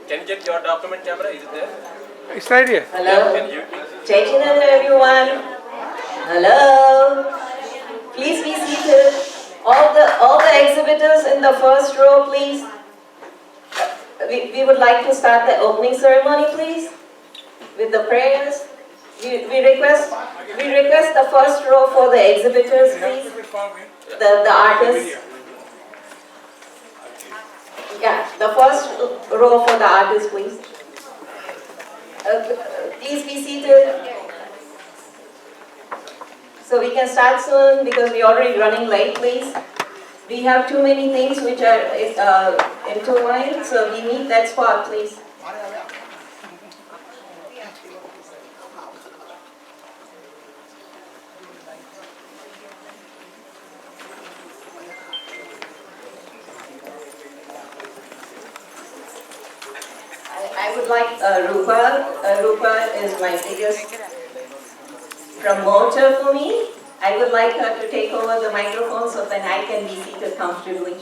Can you get your document camera? Is it there? It's right here. Hello. Can you? Jai everyone. Hello. Please be seated. All the exhibitors in the first row, please. We would like to start the opening ceremony, please, with the prayers. We request the first row for the exhibitors, please. The artists. Yeah, the first row for the artists, please. Please be seated. So we can start soon because we're already running late, please. We have too many things which are intertwined, so we need that spot, please. I would like Rupa. Rupa is my biggest promoter for me. I would like her to take over the microphone so that I can be seated comfortably.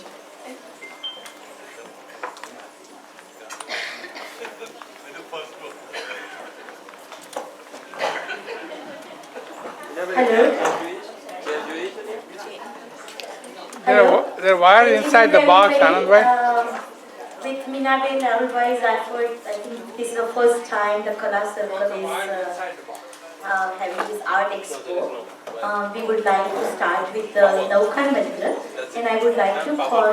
Hello. There are wires inside the box, Anand. With Minakshi Choksi's effort, I think this is the first time the Kala Circle is having this art expo. We would like to start with the Naukan Mantra, and I would like to call.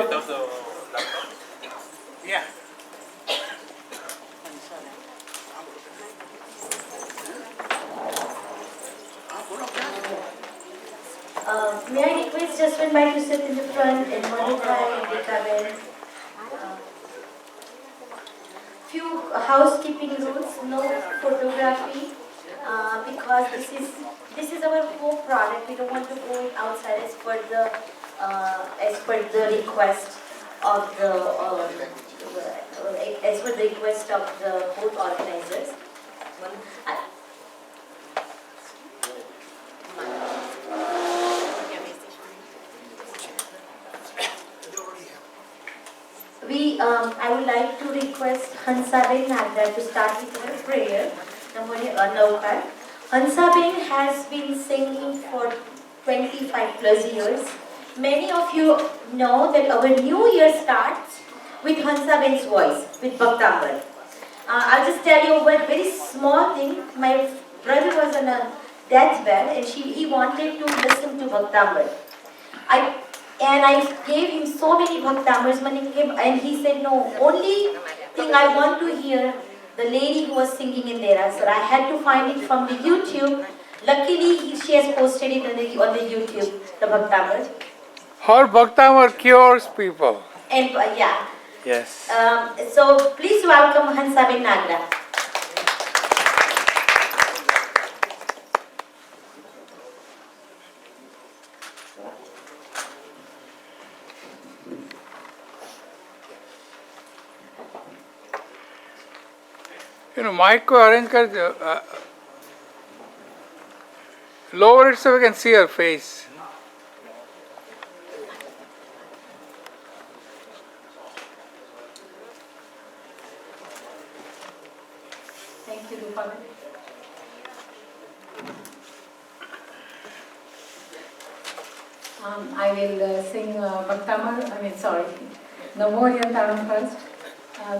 Yeah. May I request just one by to sit in the front and Monica and Rika. Few housekeeping rules, no photography, because this is our home product. We don't want to go outside as per the request of the both organizers. I would like to request Hansaben Nagda to start with her prayer. Hansaben has been singing for 25 plus years. Many of you know that our new year starts with Hansaben's voice, with Bhaktamar. I'll just tell you one very small thing. My brother was on a deathbed and he wanted to listen to Bhaktamar. I gave him so many Bhaktamars and he said, no, only thing I want to hear, the lady who was singing in there. So I had to find it from the YouTube. Luckily, she has posted it on the YouTube, the Bhaktamar. Her Bhaktamar cures people. And yeah. Yes. So please welcome Hansaben Nagra. Mic को arrange कर lower it so we can see her face. Thank you, Rupa. I will sing Bhaktamar, Namo Yantaram first.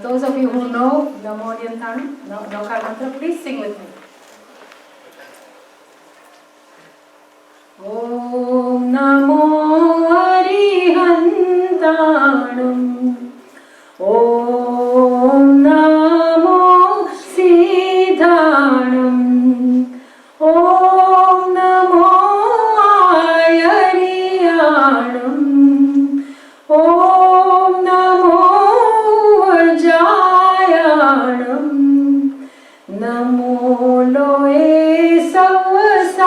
Those of you who know Namo Yantaram, Nauka Mantra, please sing with me. Om Namo Arihantanam. Om Namo Siddhanam. Om Namo Ayariyanam. Om Namo Vajayanam. Namo Loe Savasahunam.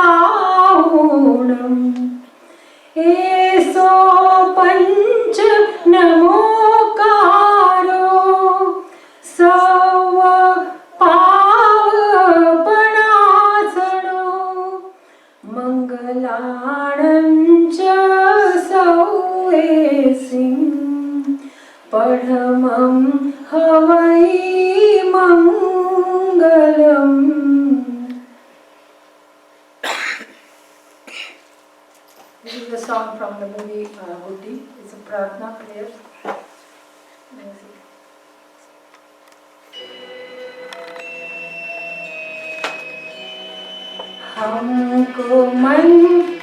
Eso panch namokaro Sava pavanasano Mangalanam cha song from the movie Buddhi. It's a Pratna prayer. Music. हमको मन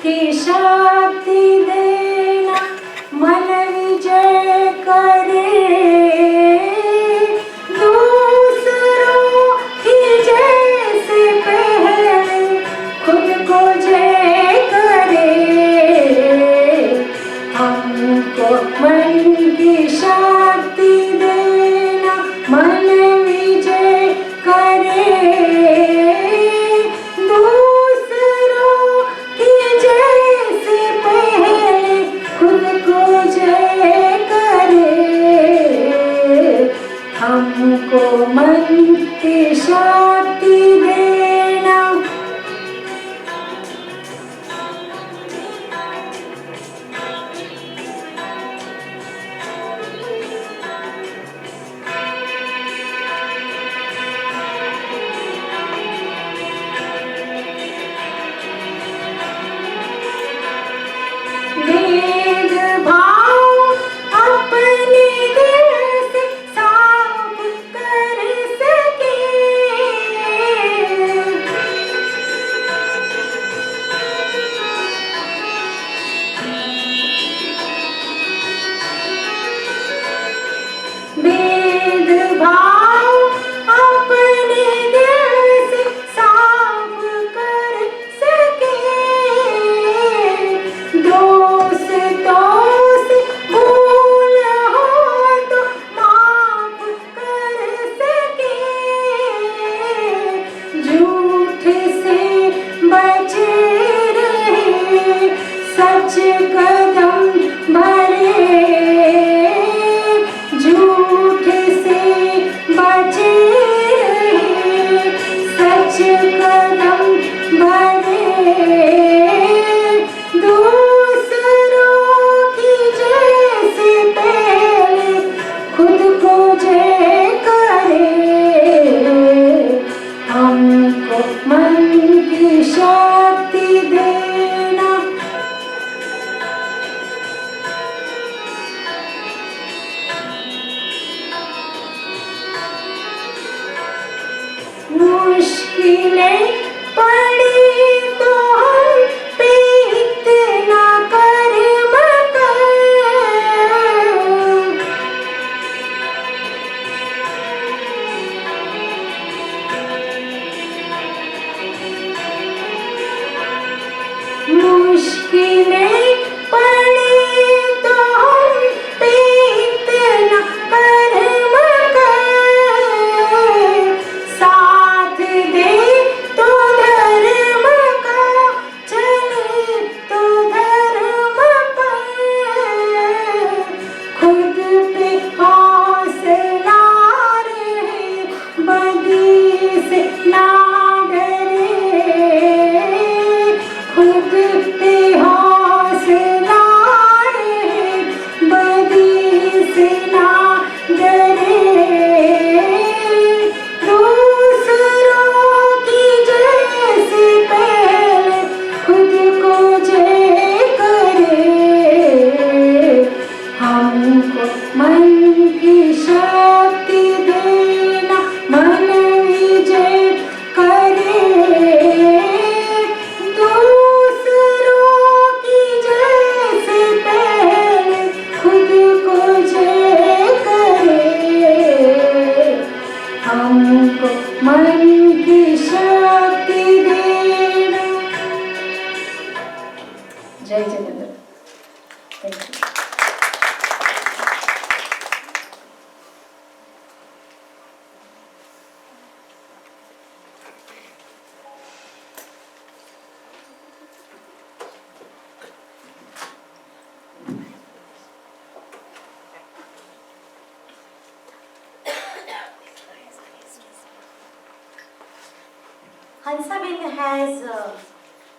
की शक्ति देना, मन विजय करे, दूसरों की जैसे पहले खुद को जय करे। हमको मन की शक्ति देना, मन विजय करे, हमको मन की शक्ति देना। Hansabin has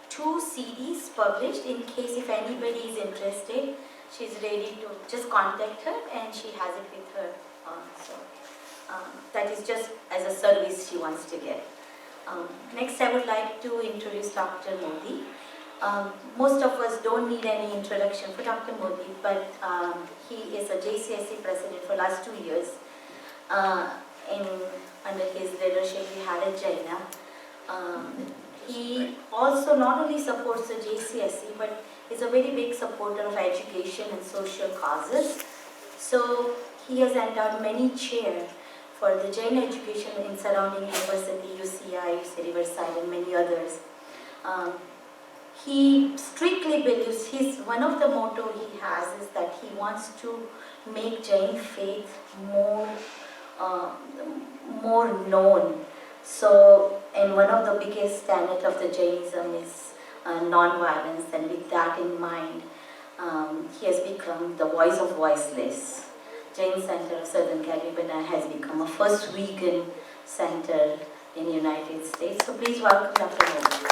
2 CDs published. In case if anybody is interested, she's ready to just contact her and she has it with her. That is just as a service she wants to get. Next I would like to introduce Dr. Modi. Most of us don't need any introduction for Dr. Modi, but he is a JCSC president for last 2 years. Under his leadership, we had a Jaina. He also not only supports the JCSC, but is a very big supporter of education and social causes. So he has endowed many chairs for the Jaina education in surrounding university, UCI, Riverside, and many others. He strictly believes, one of the motto he has is that he wants to make Jain faith more known. So, and one of the biggest tenet of the Jainism is non-violence, and with that in mind, he has become the voice of voiceless. Jain Center of Southern California has become a first vegan center in the United States. So please welcome Dr. Modi.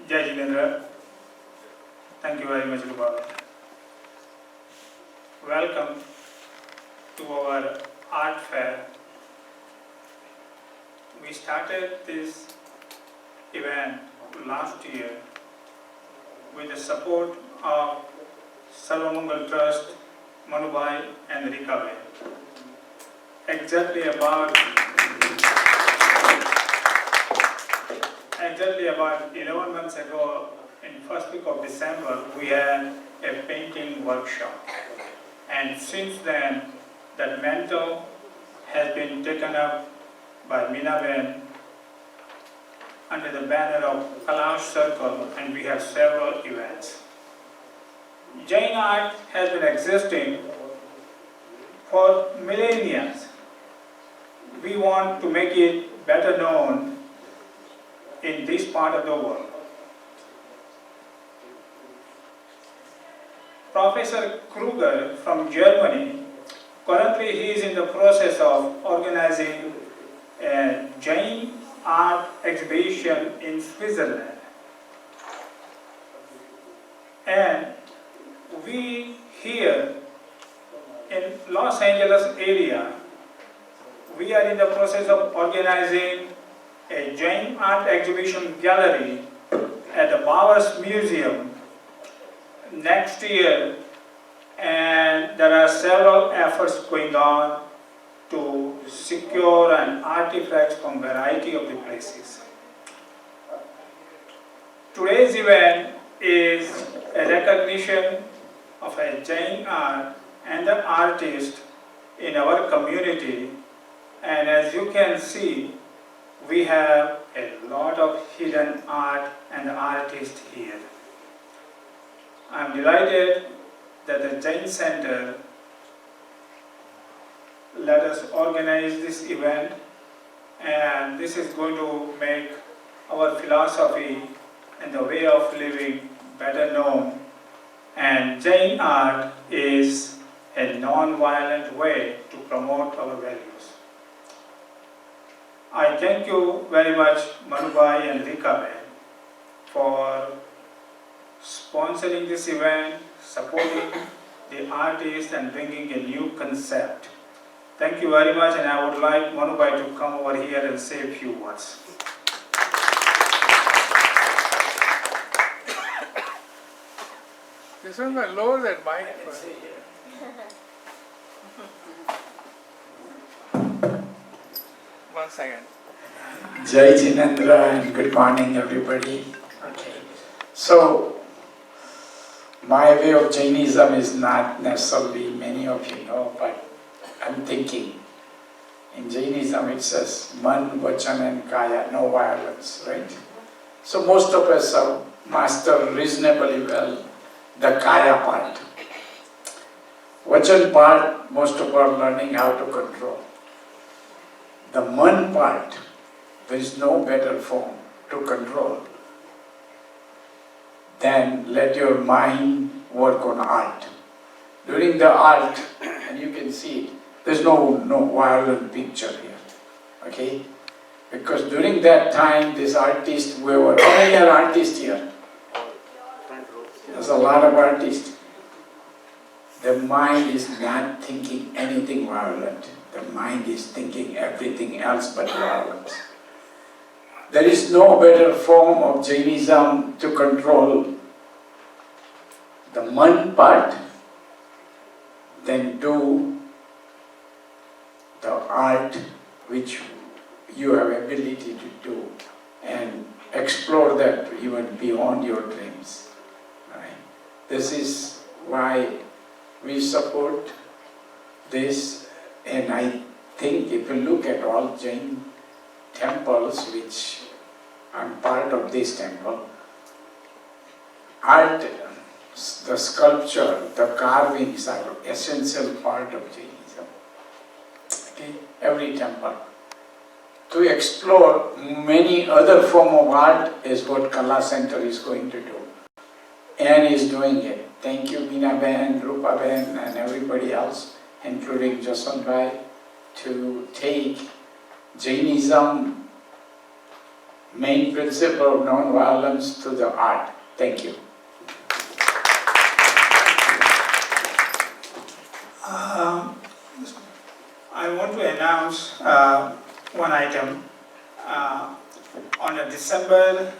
Jai Jinendra, thank you very much, Rupa. Welcome to our art fair. We started this event last year with the support of Sarvamangal Trust, Manubai and Rikabe. Exactly about 11 months ago, in first week of December, we had a painting workshop. And since then, that mantle has been taken up by Minaben under the banner of Cirle, and we have several events. Jain art has been existing for millennia. We want to make it better known in this part of the world. Professor Kruger from Germany, currently he is in the process of organizing a Jain art exhibition in Switzerland. And we here in Los Angeles area, we are in the process of organizing a Jain art exhibition gallery at the Bowers Museum next year, and there are several efforts going on to secure an artifacts from variety of the places. Today's event is a recognition of a Jain art and the artist in our community, and as you can see, we have a lot of hidden art and artists here. I'm delighted that the Jain Center let us organize this event, and this is going to make our philosophy and the way of living better known. And Jain art is a non-violent way to promote our values. I thank you very much, Manubai and Rikabe, for sponsoring this event, supporting the artists and bringing a new concept. Thank you very much, and I would like Manubai to come over here and say a few words. This one will lower that mic. One second. Jai Jinendra and good morning everybody. Okay. So, my way of Jainism is not necessarily many of you know, but I'm thinking. In Jainism it says, Man, Vachan and Kaya, no violence, right? So most of us have mastered reasonably well the Kaya part. Vachan part, most of us are learning how to control. The Man part, there is no better form to control than let your mind work on art. During the art, and you can see it, there's no violent picture here, okay? Because during that time, this artist, how many are artists here? There's a lot of artists. the mind is not thinking anything violent. The mind is thinking everything else but violence. There is no better form of Jainism to control the man part than do the art which you have ability to do and explore that even beyond your dreams. Right? This is why we support this, and I think if you look at all Jain temples, which I'm part of this temple, art, the sculpture, the carvings are essential part of Jainism. Okay? Every temple. To explore many other form of art is what Kala Center is going to do, and is doing it. Thank you, Meena Ben, Rupa Ben, and everybody else, including Jason Bhai, to take Jainism main principle of non-violence to the art. Thank you. I want to announce one item. On a December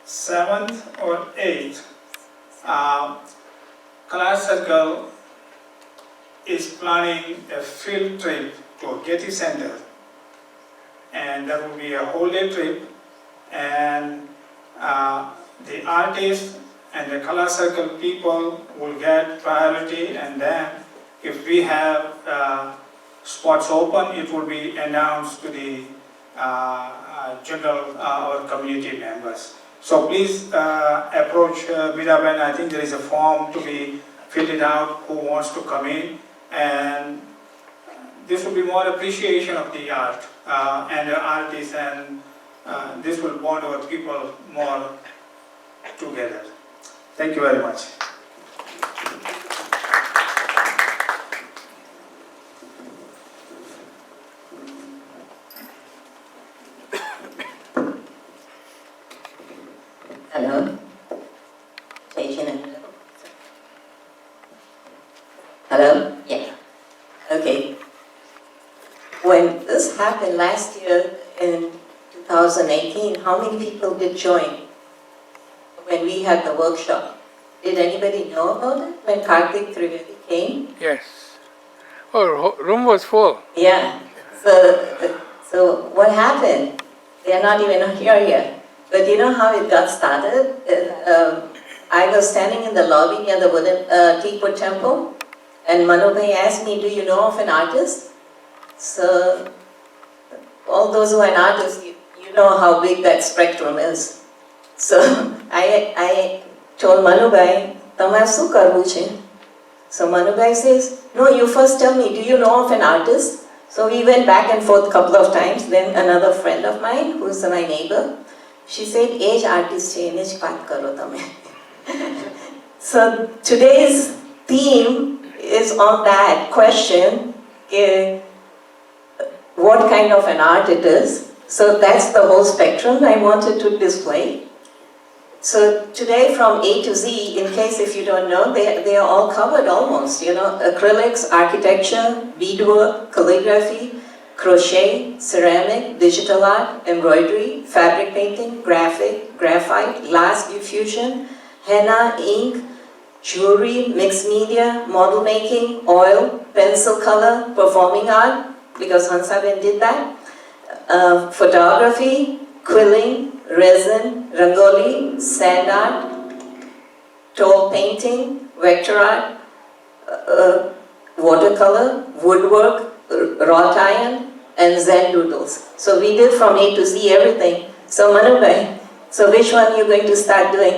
7th or 8th, Class Circle is planning a field trip to Getty Center, and that will be a whole day trip, and the artists and the Kala Circle people will get priority, and then if we have spots open, it will be announced to the general or community members. So please approach Miraben. I think there is a form to be filled out who wants to come in, and this will be more appreciation of the art and the artists, and this will bond our people more together. Thank you very much. Hello? Hello? Yeah. Okay. When this happened last year in 2018, how many people did join when we had the workshop? Did anybody know about it when Karthik Trivedi came? Yes. Oh, room was full. Yeah. So what happened? They are not even here yet. But you know how it got started? I was standing in the lobby near the wooden teakwood temple, and Manubhai asked me, "Do you know of an artist?" So all those who are an artist, you know how big that spectrum is. So I told Manubhai, "Tamare શું કરવું છે?" So Manubhai says, "No, you first tell me, do you know of an artist?" So we went back and forth a couple of times. Then another friend of mine, who's my neighbor, she said, "Age artist છે, એને જ વાત કરો તમે." So today's theme is on that question, what kind of an art it is. So that's the whole spectrum I wanted to display. So today from A to Z, in case if you don't know, they are all covered almost, you know, acrylics, architecture, beadwork, calligraphy, crochet, ceramic, digital art, embroidery, fabric painting, graphic, graphite, glass diffusion, henna, ink, jewelry, mixed media, model making, oil, pencil color, performing art, because Hansaben did that, photography, quilling, resin, rangoli, sand art, toll painting, vector art, watercolor, woodwork, wrought iron, and Zen doodles. So we did from A to Z everything. So Manubhai, so which one are you going to start doing?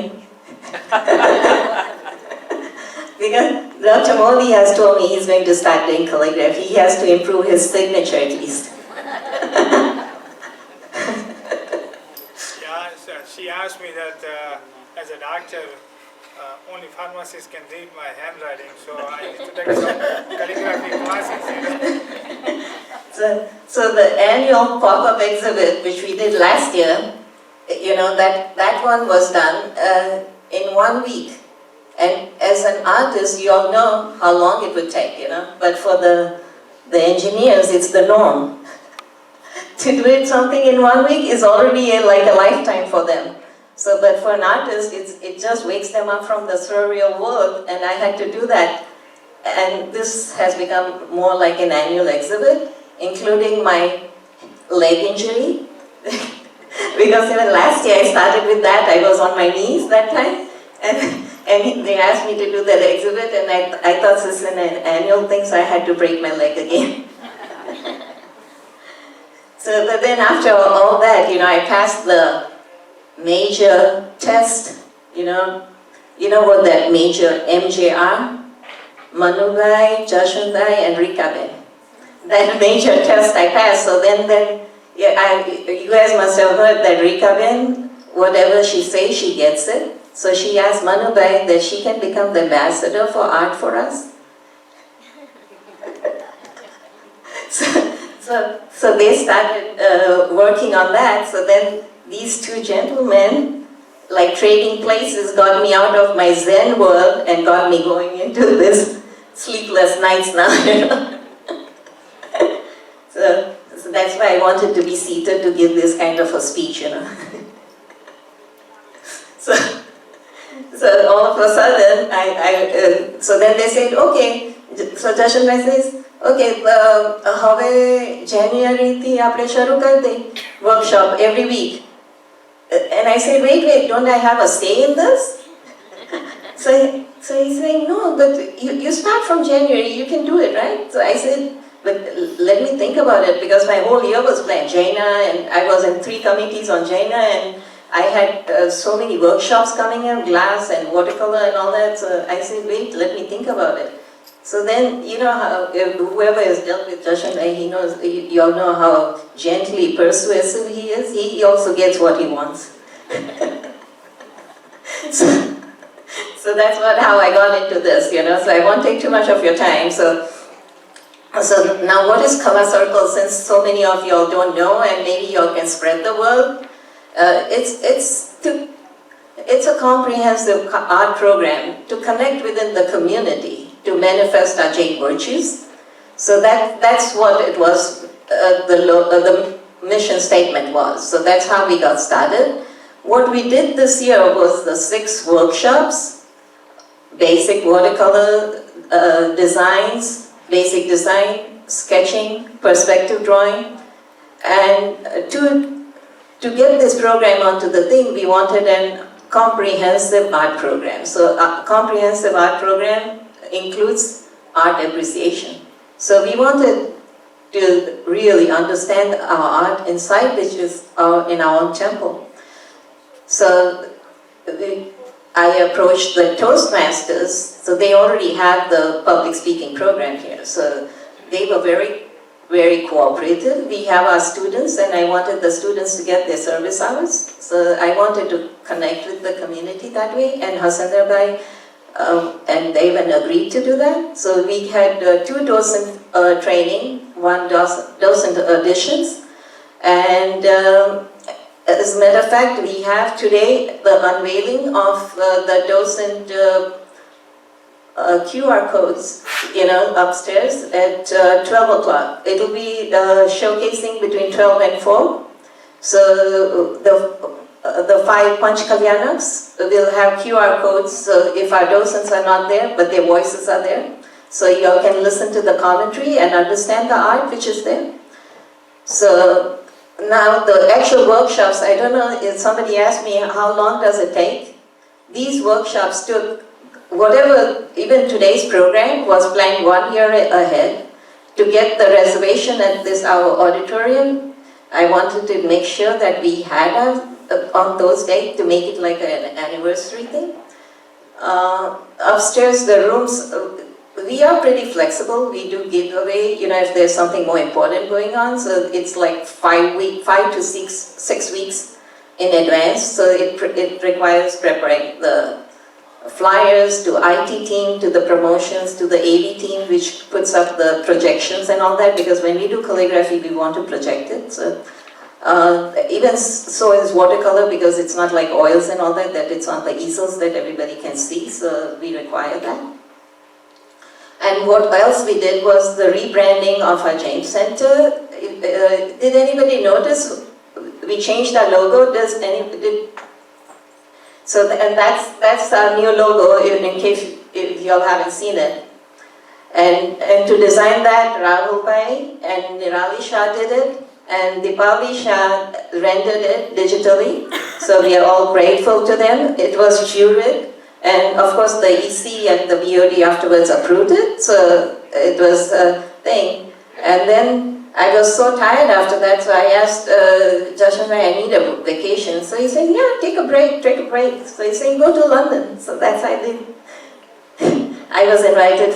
Because Dr. Modi has told me he's going to start doing calligraphy. He has to improve his signature at least. She asked me that as a doctor, only pharmacists can read my handwriting, so I need to take some calligraphy classes. So the annual pop-up exhibit, which we did last year, you know, that one was done in 1 week. And as an artist, you all know how long it would take, but for the engineers, it's the norm. To do it something in 1 week is already like a lifetime for them. So, but for an artist, it just wakes them up from the surreal world, and I had to do that. And this has become more like an annual exhibit, including my leg injury. Because even last year I started with that, I was on my knees that time, and they asked me to do that exhibit, and I thought this is an annual thing, so I had to break my leg again. So, but then after all that, I passed the major test, you know what that major MJR? Manubai, Jashundai, and Rikabe. That major test I passed, so then yeah, you guys must have heard that Rikaben, whatever she says, she gets it. So she asked Manubai that she can become the ambassador for art for us. So they started working on that. So then these two gentlemen, like trading places, got me out of my Zen world and got me going into this sleepless nights now. So that's why I wanted to be seated to give this kind of a speech, So all of a sudden, so then they said, okay, so Jashanbhai says, okay, હવે January-થી આપણે શરૂ કરી દઈએ workshop every week. And I said, wait, don't I have a say in this? So he's saying, no, but you start from January, you can do it, right? So I said, but let me think about it, because my whole year was planned. Jaina, and I was in 3 committees on Jaina, and I had so many workshops coming in, glass and watercolor and all that. So I said, wait, let me think about it. So then, how whoever has dealt with Jashanbhai, he knows, you all know how gently persuasive he is. He also gets what he wants. So that's how I got into this, So I won't take too much of your time. So now what is Color Circle, since so many of you all don't know, and maybe you all can spread the word? It's a comprehensive art program to connect within the community, to manifest our Jain virtues. So that's what it was, the mission statement was. So that's how we got started. What we did this year was the 6 workshops: basic watercolor designs, basic design, sketching, perspective drawing. And to get this program onto the thing, we wanted a comprehensive art program. So a comprehensive art program includes art appreciation. So we wanted to really understand our art inside, which is in our own temple. So I approached the Toastmasters, so they already had the public speaking program here. So they were very, very cooperative. We have our students, and I wanted the students to get their service hours. So I wanted to connect with the community that way, and Hassan Bhai and they even agreed to do that. So we had 2 docent training, 1 docent additions, and as a matter of fact, we have today the unveiling of the docent QR codes, upstairs at 12 o'clock. It'll be showcasing between 12 and 4. So the 5 Panch Kalyanaks will have QR codes, so if our docents are not there, but their voices are there, so you all can listen to the commentary and understand the art which is there. So now the actual workshops, I don't know if somebody asked me how long does it take. These workshops took, whatever, even today's program was planned 1 year ahead. To get the reservation at our auditorium, I wanted to make sure that we had on those days to make it like an anniversary thing. Upstairs, the rooms, we are pretty flexible. We do give away, if there's something more important going on. So it's like 5 to 6 weeks in advance. So it requires preparing the flyers to IT team, to the promotions, to the AV team, which puts up the projections and all that. Because when we do calligraphy, we want to project it. So Even so is watercolor, because it's not like oils and all that, that it's on the easels that everybody can see, so we require that. And what else we did was the rebranding of our Jain Center. Did anybody notice we changed our logo? And that's our new logo, in case if you all haven't seen it. And to design that, Rahul Bhai and Nirali Shah did it, and Dipali Shah rendered it digitally. So we are all grateful to them. It was juried, and of course the EC and the BOD afterwards approved it. So it was a thing. And then I was so tired after that, so I asked Jashan Bhai, I need a vacation. So he said, yeah, take a break. So he said, go to London. So that's how I did. I was invited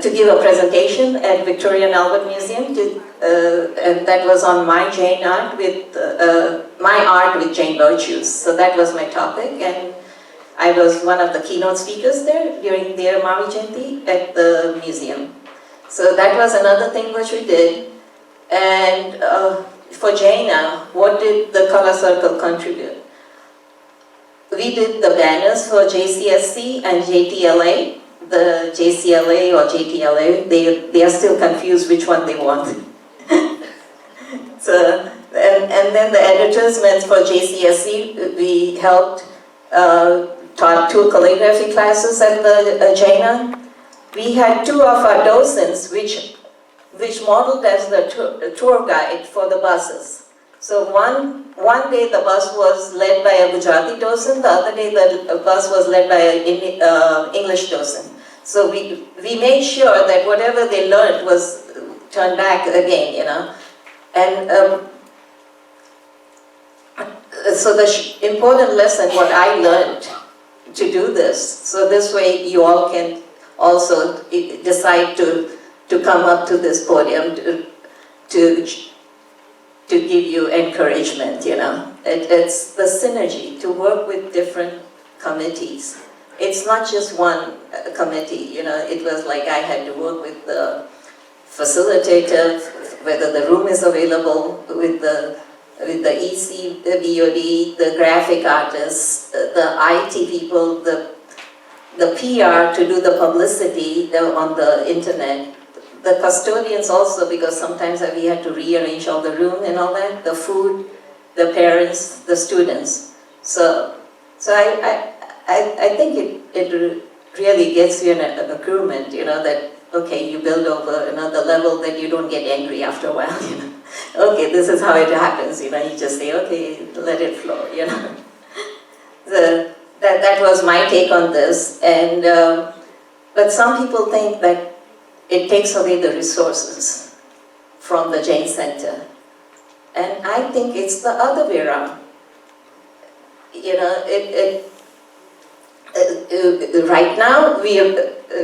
to give a presentation at Victoria and Albert Museum, and that was on my Jain art my art with Jain virtues. So that was my topic, and I was one of the keynote speakers there during their Mavi Jayanti at the museum. So that was another thing which we did. And for Jaina, what did the Color Circle contribute? We did the banners for JCSC and JTLA. The JCLA or JTLA, they are still confused which one they want. So, and then the advertisements for JCSC, we helped, taught 2 calligraphy classes at the Jaina. We had 2 of our docents which modeled as the tour guide for the buses. So one day the bus was led by a Gujarati docent, the other day the bus was led by an English docent. So we made sure that whatever they learned was turned back again, you know. And so the important lesson, what I learned to do this, so this way you all can also decide to come up to this podium to give you encouragement, you know. It's the synergy, to work with different committees. It's not just one committee, you know. It was like I had to work with the facilitator, whether the room is available, with the EC, the BOD, the graphic artists, the IT people, the PR to do the publicity on the internet, the custodians also, because sometimes we had to rearrange all the room and all that, the food, the parents, the students. So I think it really gets you an accruement, you know, that, okay, you build over another level that you don't get angry after a while, you know. Okay, this is how it happens, you know, you just say, okay, let it flow, you know. That was my take on this, and but some people think that it takes away the resources from the Jain Center. And I think it's the other way around. You know, right now, we are,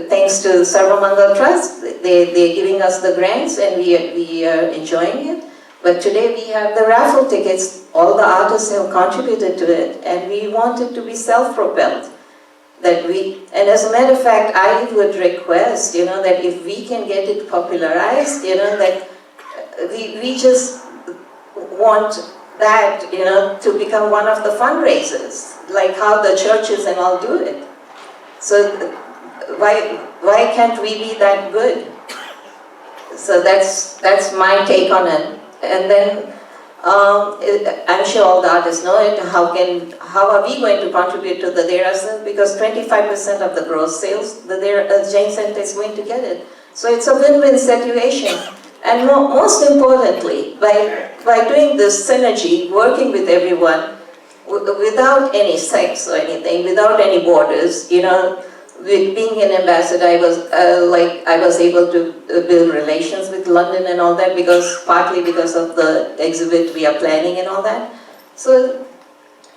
thanks to Sarvamangal Trust, they're giving us the grants and we are enjoying it. But today we have the raffle tickets, all the artists have contributed to it, and we want it to be self-propelled. And as a matter of fact, I would request, you know, that if we can get it popularized, you know, that we just want that, you know, to become one of the fundraisers, like how the churches and all do it. So why can't we be that good? So that's my take on it. And then I'm sure all the artists know it. How are we going to contribute to the Dera? Because 25% of the gross sales, the Jain Center is going to get it. So it's a win-win situation. And most importantly, by doing this synergy, working with everyone, without any sex or anything, without any borders, you know, with being an ambassador, I was able to build relations with London and all that, partly because of the exhibit we are planning and all that. So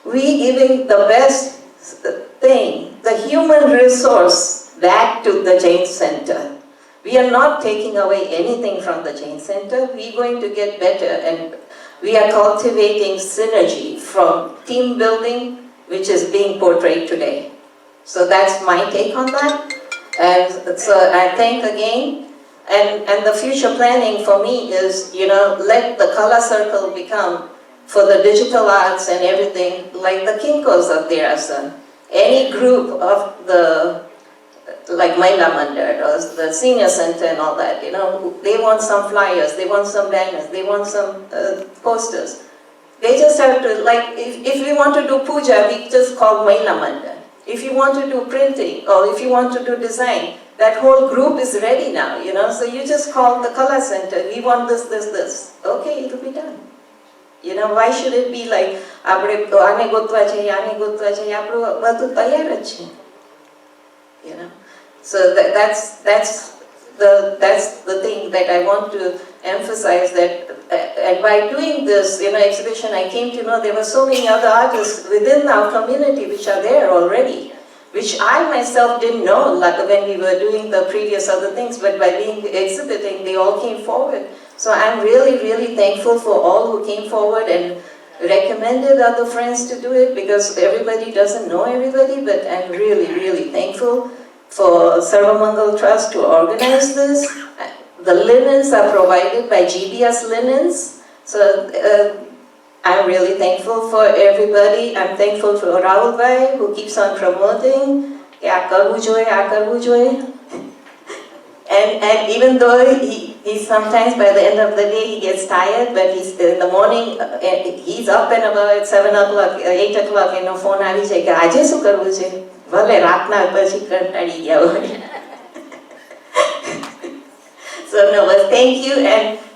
we giving the best thing, the human resource, back to the Jain Center. We are not taking away anything from the Jain Center. We're going to get better, and we are cultivating synergy from team building, which is being portrayed today. So that's my take on that. And so I thank again And the future planning for me is, let the Kala Circle become, for the digital arts and everything, like the Kinkos of the Rasa. Any group of like Mahila Mandal or the senior center and all that, they want some flyers, they want some banners, they want some posters. They just have to, like, if we want to do puja, we just call Mahila Mandal. If you want to do printing or if you want to do design, that whole group is ready now, so you just call the Kala Center, we want this, this, this. Okay, it'll be done. Why should it be like, આપણે આને ગોતવા છે, આને ગોતવા છે, આપણું બધું તૈયાર જ છે. So that's the thing that I want to emphasize, that and by doing this, exhibition, I came to know there were so many other artists within our community which are there already, which I myself didn't know, like when we were doing the previous other things, but by being exhibiting, they all came forward. So I'm really, really thankful for all who came forward and recommended other friends to do it, because everybody doesn't know everybody, but I'm really, really thankful for Sarvamangal Trust to organize this. The linens are provided by GBS Linens, so I'm really thankful for everybody. I'm thankful for Rahul Bhai, who keeps on promoting, and even though he sometimes by the end of the day he gets tired, but he's in the morning, he's up and about at 7 o'clock, 8 o'clock, phone આવી જાય કે આજે શું કરવું છે, ભલે રાતના પછી કંટાળી ગયા હોય. So no, but thank you,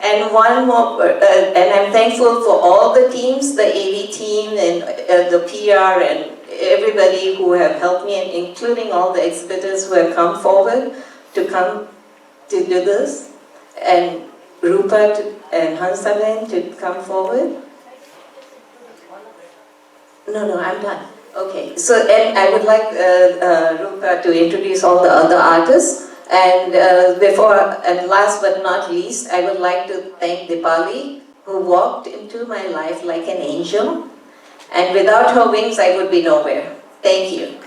and one more, and I'm thankful for all the teams, the AV team and the PR and everybody who have helped me, and including all the exhibitors who have come forward to do this, and Rupa and Hansaben to come forward. No, I'm done. Okay, so and I would like Rupa to introduce all the other artists. And and last but not least, I would like to thank Dipali, who walked into my life like an angel. And without her wings, I would be nowhere. Thank you.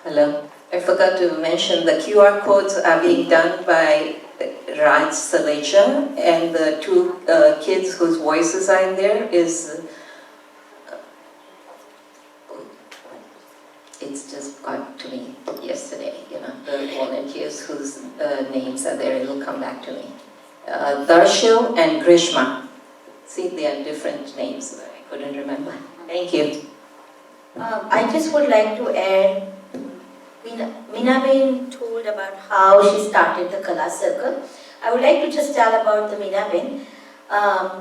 Hello. I forgot to mention the QR codes are being done by Raj Salecha, and the two kids whose voices are in there is, it's just got to me yesterday, the volunteers whose names are there, it will come back to me. Darshil and Grishma. See, they are different names, but I couldn't remember. Thank you. I just would like to add, Minabin told about how she started the Kala Circle. I would like to just tell about the Minabin.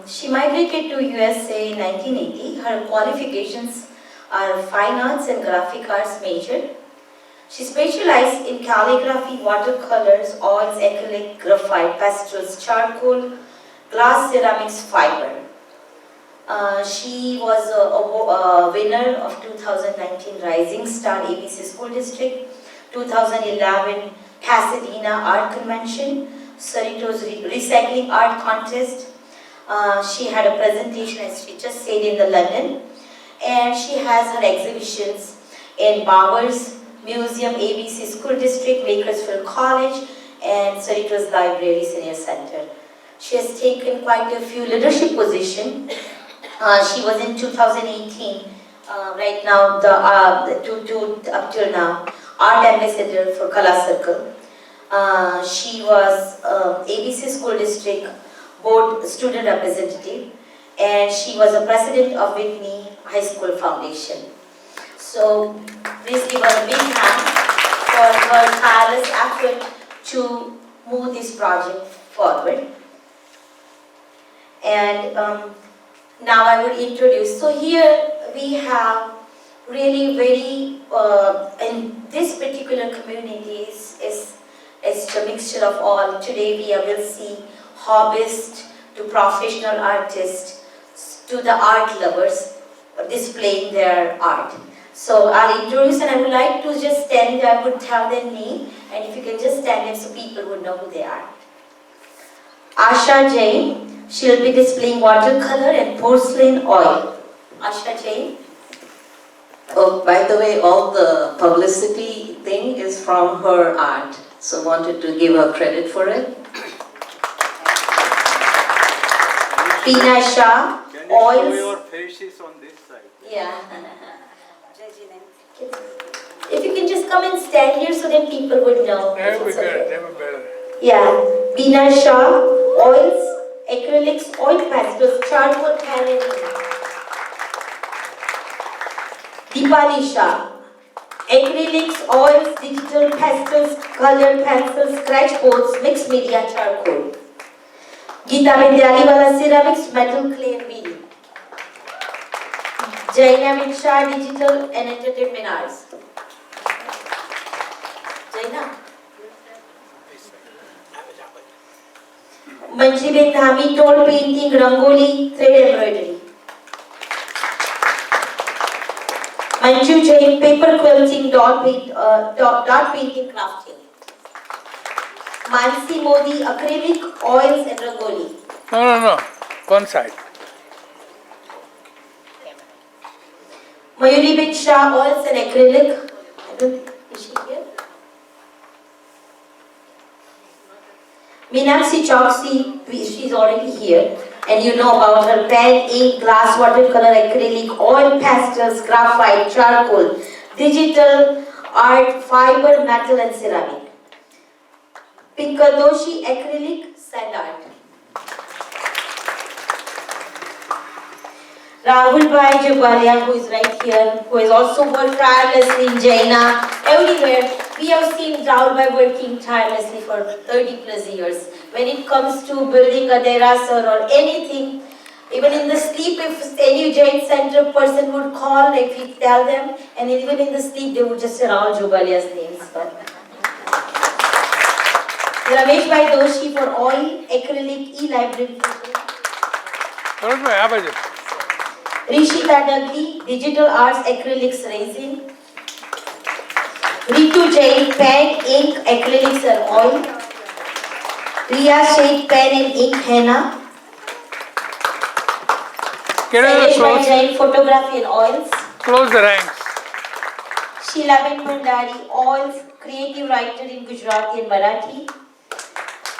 She migrated to USA in 1980. Her qualifications are Fine Arts and Graphic Arts major. She specialized in calligraphy, watercolors, oils, acrylic, graphite, pastels, charcoal, glass, ceramics, fiber. She was a winner of 2019 Rising Star ABC School District, 2011 Pasadena Art Convention, Cerrito's Recycling Art Contest. She had a presentation, as she just said, in the London, and she has her exhibitions in Bowers Museum, ABC School District, Bakersfield College, and Cerrito's Library Senior Center. She has taken quite a few leadership positions. She was in 2018, right now, up till now, Art Ambassador for Kala Circle. She was ABC School District Board Student Representative, and she was a president of Whitney High School Foundation. So, please give her a big hand for her tireless effort to move this project forward. And now I would introduce, so here we have really very, in this particular community is a mixture of all. Today we will see hobbyists to professional artists to the art lovers displaying their art. So I'll introduce and I would like to just stand there, I would tell their name and if you can just stand there so people would know who they are. Asha Jain, she'll be displaying watercolor and porcelain oil. Asha Jain. Oh, by the way, all the publicity thing is from her art, so wanted to give her credit for it. Pina Shah, Can you show oils. your faces on this side? Yeah. If you can just come and stand here so that people would know. That would be It's good, okay. that would be better. Yeah. Pina Shah, oils, acrylics, oil pastels, charcoal paneling. Deepali Shah, acrylics, oils, digital pastels, colored pencils, scratch boards, mixed media, charcoal. Geeta Vidyaliwala, ceramics, metal, clay and beading. Jaina Shah, digital and entertainment arts. Jaina. Manjiben Dhami, toll painting, rangoli, thread embroidery. Manju Jain, paper quilting, dot painting, crafting. Mansi Modi, acrylic, oils and rangoli. No. One side. Mayuri Bin Shah, oils and acrylic. I don't think, is she here? Minakshi Choksi, she's already here. And you know about her pen, ink, glass, watercolor, acrylic, oil, pastels, graphite, charcoal, digital, art, fiber, metal and ceramic. Pinkadoshi, acrylic, sand art. Rahul Bhai Jagwalia, who is right here, who has also worked tirelessly in Jaina, everywhere. We have seen Rahul Bhai working tirelessly for 30 plus years. When it comes to building a derasar or anything, even in the sleep, if any Jain center person would call, if we tell them, and even in the sleep, they would just say Rahul Jagwalia's names. Ramesh Bhai Doshi for oil, acrylic, e-library. What is my average? Rishita Dagli, digital arts, acrylics, resin. Ritu Jain, pen, ink, acrylics and oil. Riya Sheikh, pen and ink, henna. Get out Sailesh Bhai close. Jain, photography and oils. Close the ranks. Sheila Ben Bhandari, oils, creative writer in Gujarati and Marathi.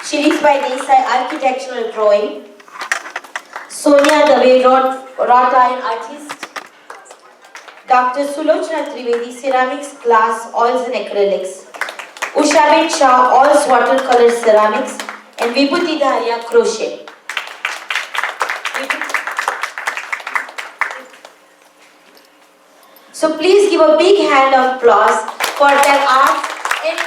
Shirish Bhai Desai, architectural drawing. Sonia Dave, wrought iron artist. Dr. Sulochana Trivedi, ceramics, glass, oils and acrylics. Usha Ben Shah, oils, watercolor, ceramics. And Vibhuti Dharia, crochet. So please give a big hand of applause for their art and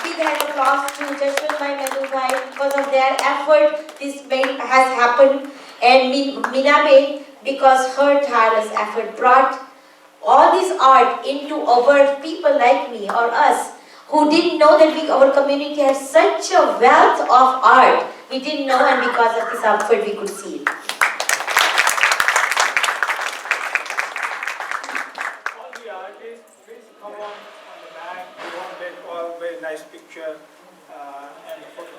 big hand of applause to Jashwant Bhai, Mehul Bhai, because of their effort this has happened, and Minabe, because her tireless effort brought all this art into our people like me or us who didn't know that our community has such a wealth of art. We didn't know, and because of this effort we could see it. All the artists, please come on the back. We want to make all very nice picture and photo.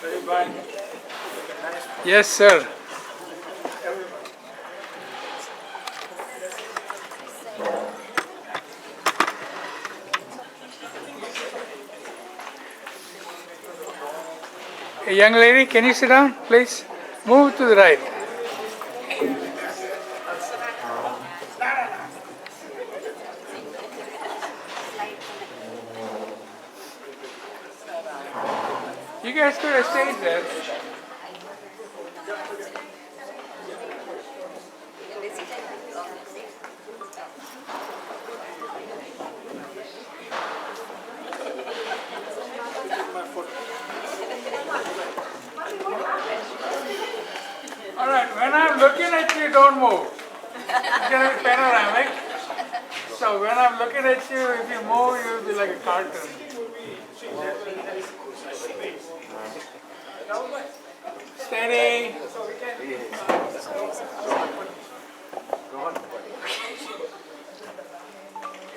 Very fine. Nice. Yes, sir. Hey, young lady, can you sit down, please? Move to the right. You guys could have stayed there. All right, when I'm looking at you, don't move. It's going to be panoramic. So when I'm looking at you, if you move, you'll be like a cartoon. Steady.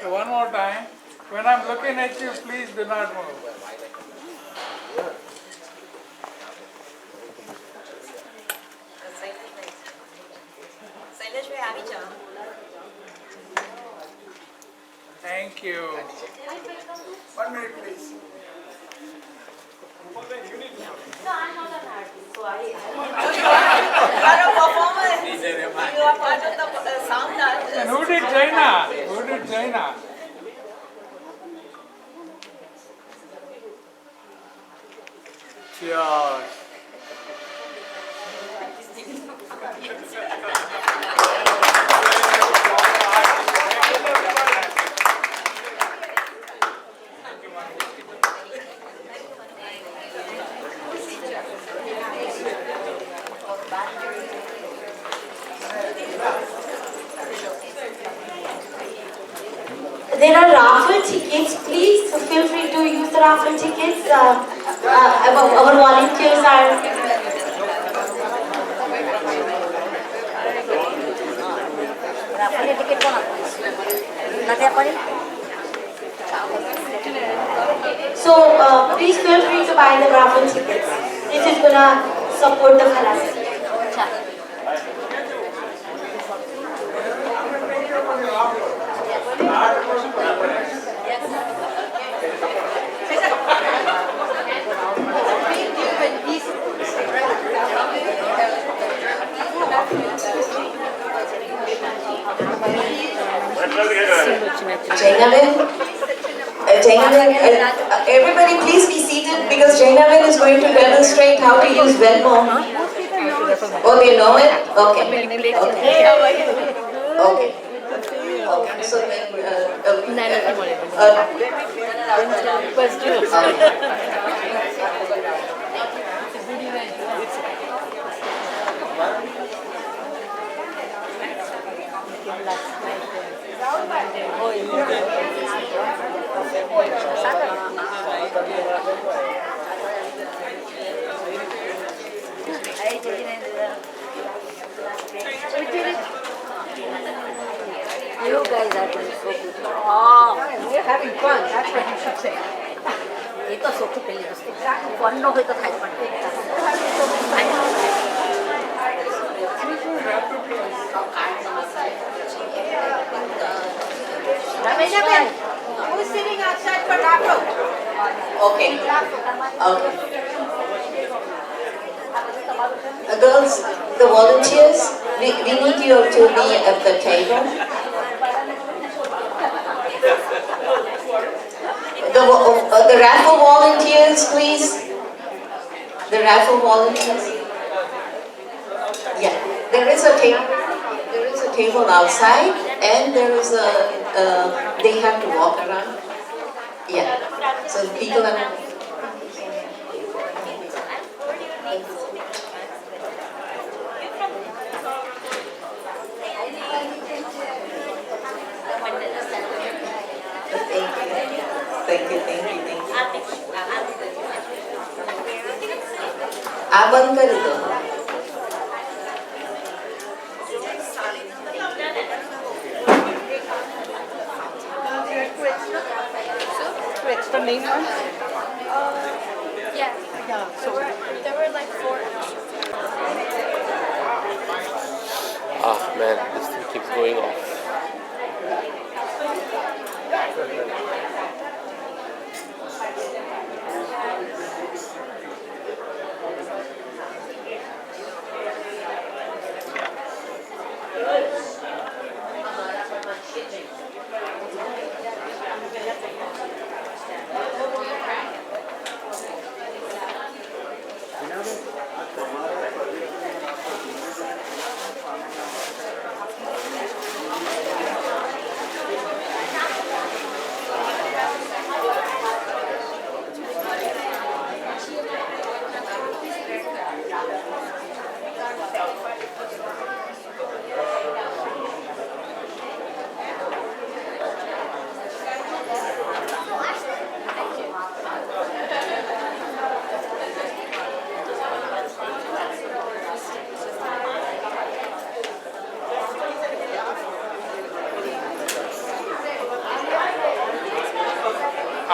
So one more time. When I'm looking at you, please do not move. Thank you. 1 minute, please. You are a performer. You are part of the sound artist. And who did Jaina? Who did Jaina? Cheers. There are raffle tickets. Please feel free to use the raffle tickets. Our volunteers are. So please feel free to buy the raffle tickets. This is gonna support the class. Everybody please be seated because Jainavin is going to demonstrate how to use Venmo. Oh, they know it? Okay. Okay. Okay. So You guys are doing so good. Oh, we're having fun. That's what you should say. It's so good. Fun no hoita thai fun. Who's sitting outside for raffle? okay. Okay. Girls, the volunteers, we need you to be at the table. The raffle volunteers, please. The raffle volunteers. Yeah, there is a table. There is a table outside, and there is a. They have to walk around. Yeah. So people are. Thank you. आप बंद कर दो. Extra name ones? Yeah. So there were like 4 extras. Ah man, this thing keeps going off.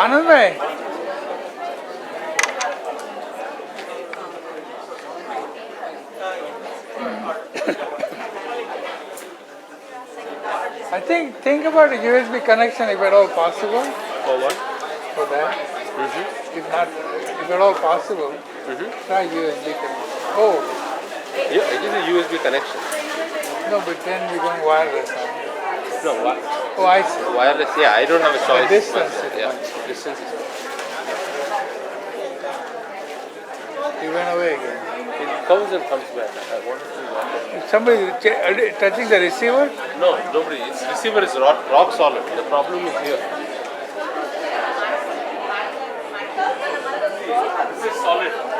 Anand bhai. I think about a USB connection if at all possible. For what? For that. Mm-hmm. If at all possible, try USB connection. Oh, Yeah, it is a USB connection. no, but then we're going wireless. Huh? No, Oh, I see. wireless. Yeah, I don't have a choice. Distance But, is yeah, much. distance is. He went away again. It comes and comes back. I want to see what. Is somebody touching the receiver? No, nobody. Its receiver is rock solid. The problem is here. This is solid.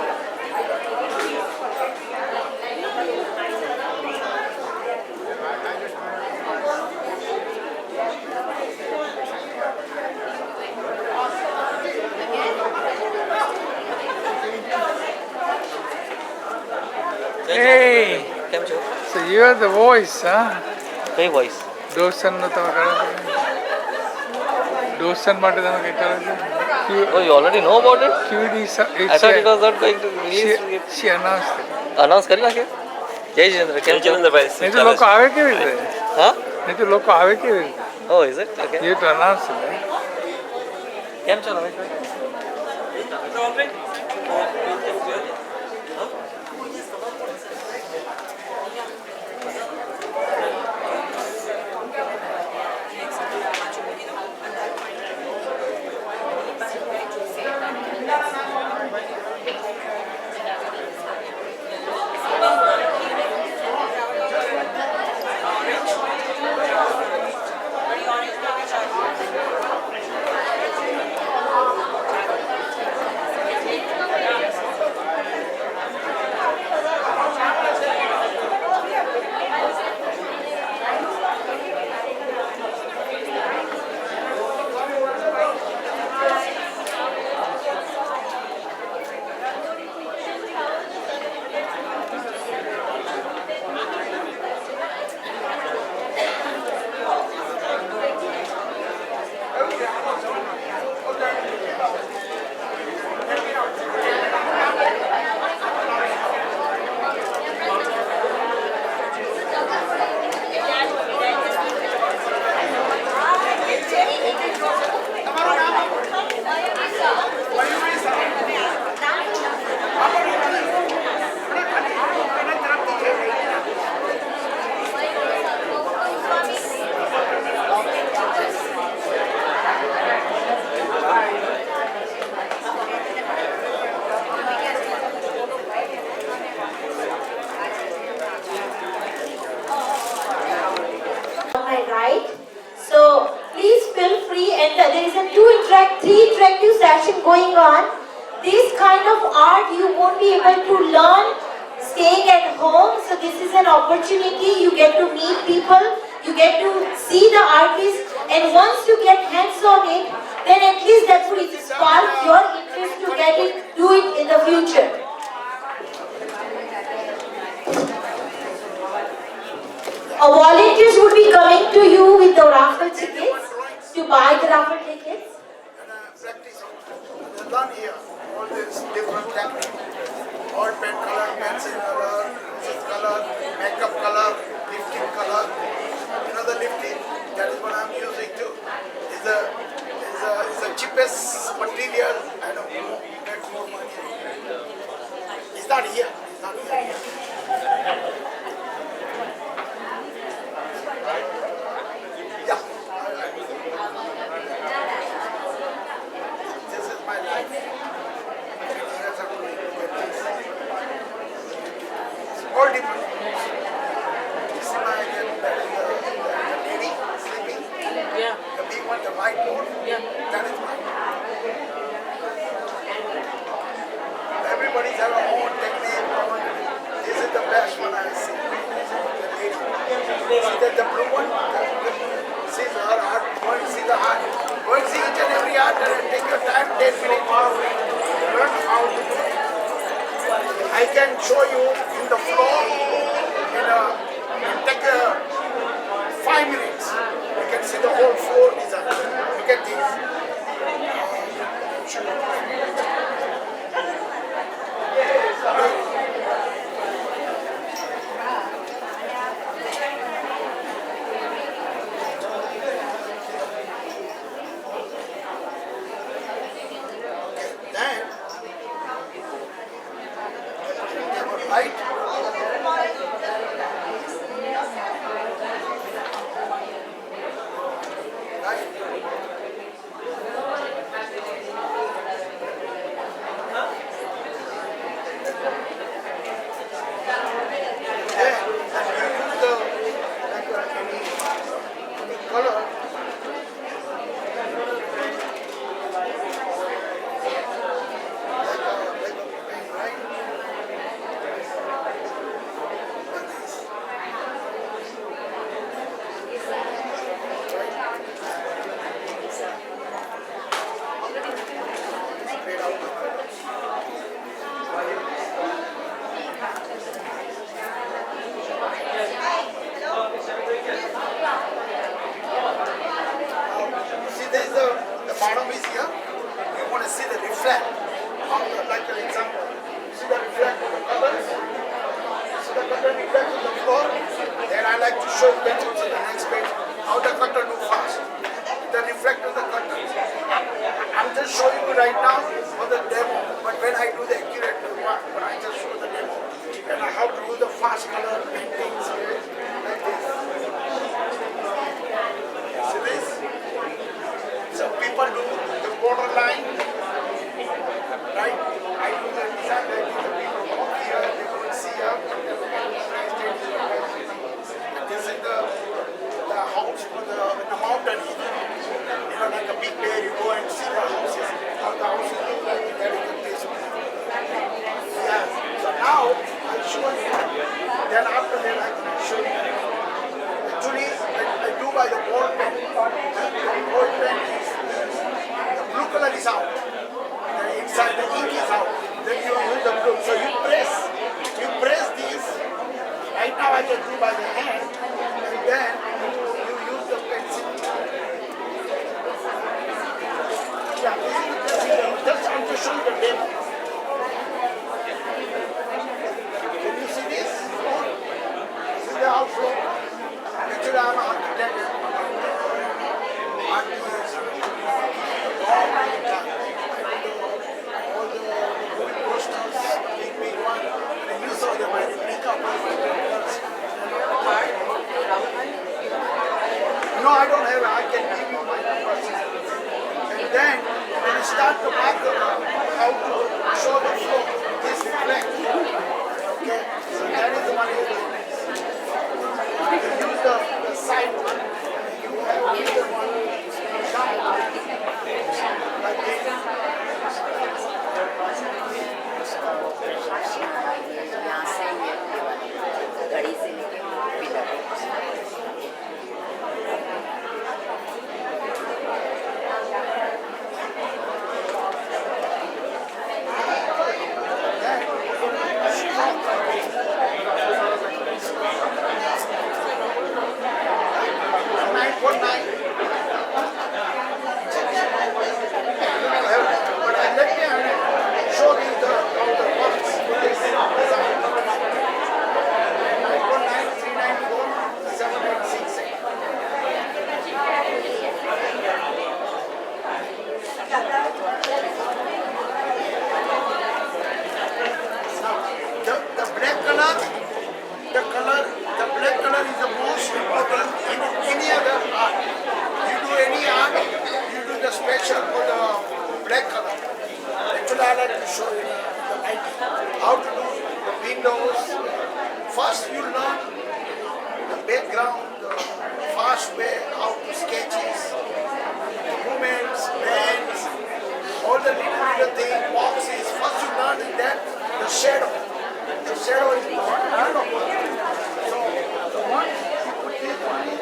Hey, so you are the voice, huh? Hey voice. Dosan no tama kara. Dosan mate tama kara. Oh, you already know about it? QD. I thought it was not going to release. She announced it. Announce करेगा क्या? जय जिनेंद्र केम छो? नहीं तो लोग आवे के भी थे. हाँ? नहीं तो लोग आवे के भी. Oh, is it? Okay. You to announce it. Right? केम चल रहा है? three interactive session going on. This kind of art you won't be able to learn staying at home. So this is an opportunity. You get to meet people. You get to see the artist. And once you get hands on it, then at least that would spark your interest to do it in the future. Volunteers would be coming to you with the raffle tickets, to buy the raffle tickets. Practice done here, all these different techniques, all pen color, pencil color, color, makeup color, lifting color. You know the lifting, that is what I'm using too. Is the cheapest material and make more money. It's not here. It's not here. Yeah. This is my life. It's all different. You see my the lady sleeping? Yeah. The big one, the white board? Yeah. That is mine. Everybody's have their own technique. This is the best one I see. The lady. See the blue one? See her art. Go and see the art. Go and see each and every art and take your time, 10 minutes. Learn how to do it. I can show you in the floor take 5 minutes. You can see the whole floor design. Look at this. show you. Then, right? See, there's the bottom is here. You want to see the reflect on the, like an example. See the reflect of the colors? See the color reflect on the floor? Then I like to show you that also the next page, how the cutter do fast. The reflect of the cutter. I'm just showing you right now for the demo, but when I do the accurate one, but I just show the demo. And how to do the fast color paintings here, like this. See this? So people do the borderline, right? I do the design, I do the people walk here, they go and see up. This is the house for the mountain. You know, like a big bear, you go and see the houses. How the houses look like, that is the basement. Yeah. So now, I'll show you. Then after that, I can show you. Actually, I do by the ball pen. The ball pen is, the blue color is out. The inside, the ink is out. Then you use the blue. So you press this. Right now I can do by the hand. And then you use the pencil. Yeah, this is the procedure. Just I'm to show you the demo. Can you see this? This is the outflow. Actually, I'm an architect. All the movie posters, big one. And you saw them, I did makeup. No, I don't have it. I can give you my numbers. And then, when you start to mark how to show the flow, this reflect. Okay, so that is the one you do. You use the side one. You have either one down. Like this. यहाँ से ये घड़ी से लेके pillar how to do the windows. First you learn the background, the fast way, how to sketches, the movements, bands, all the little things, boxes. First you learn that the shadow. The shadow is beautiful. So the one you put this one in.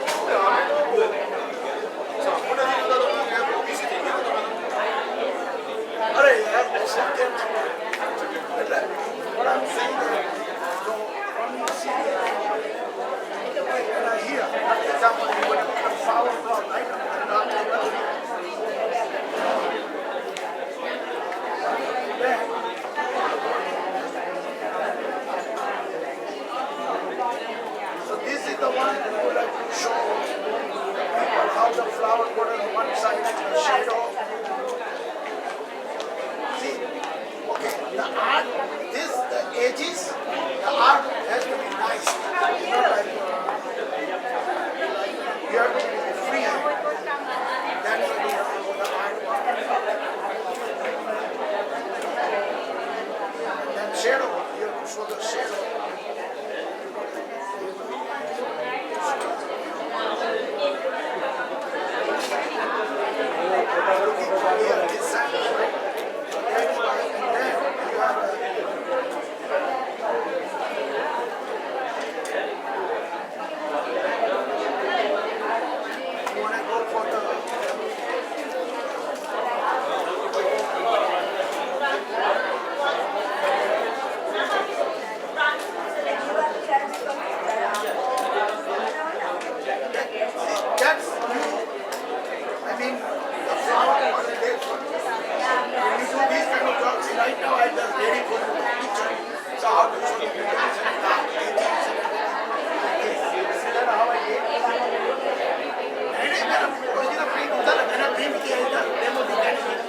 What I'm saying is, so when you see here, for example, art has to be nice. You have to be free. That's the art. And then shadow, you have to show the shadow. Here, design, right? That's why, and then you have you want to go for the that's I mean the flower on the day. When you do these kind of jobs, see, right now I just ready for you to picture. So how to show the pictures and dark edges and everything. See that how I did? And then because you know paint होता है मैंने paint किया इधर demo दिखाने के लिए.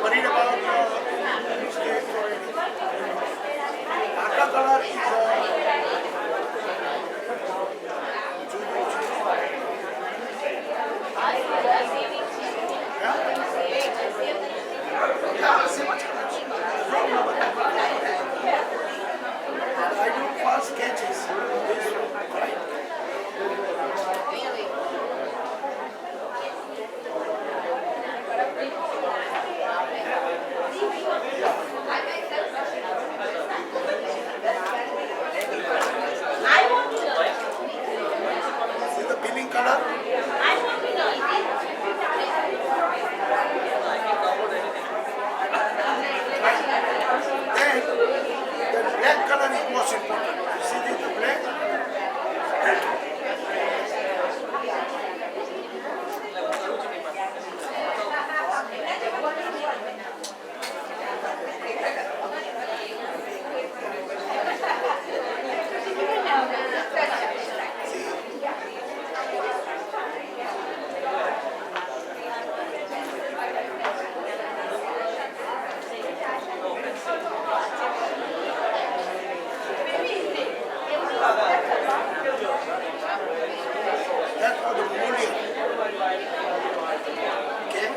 Worried about mistakes or anything. Watercolor is I do fast sketches. Right? See the billing color? Then the black color is most important. You see this the black? That's for the mullion. Okay?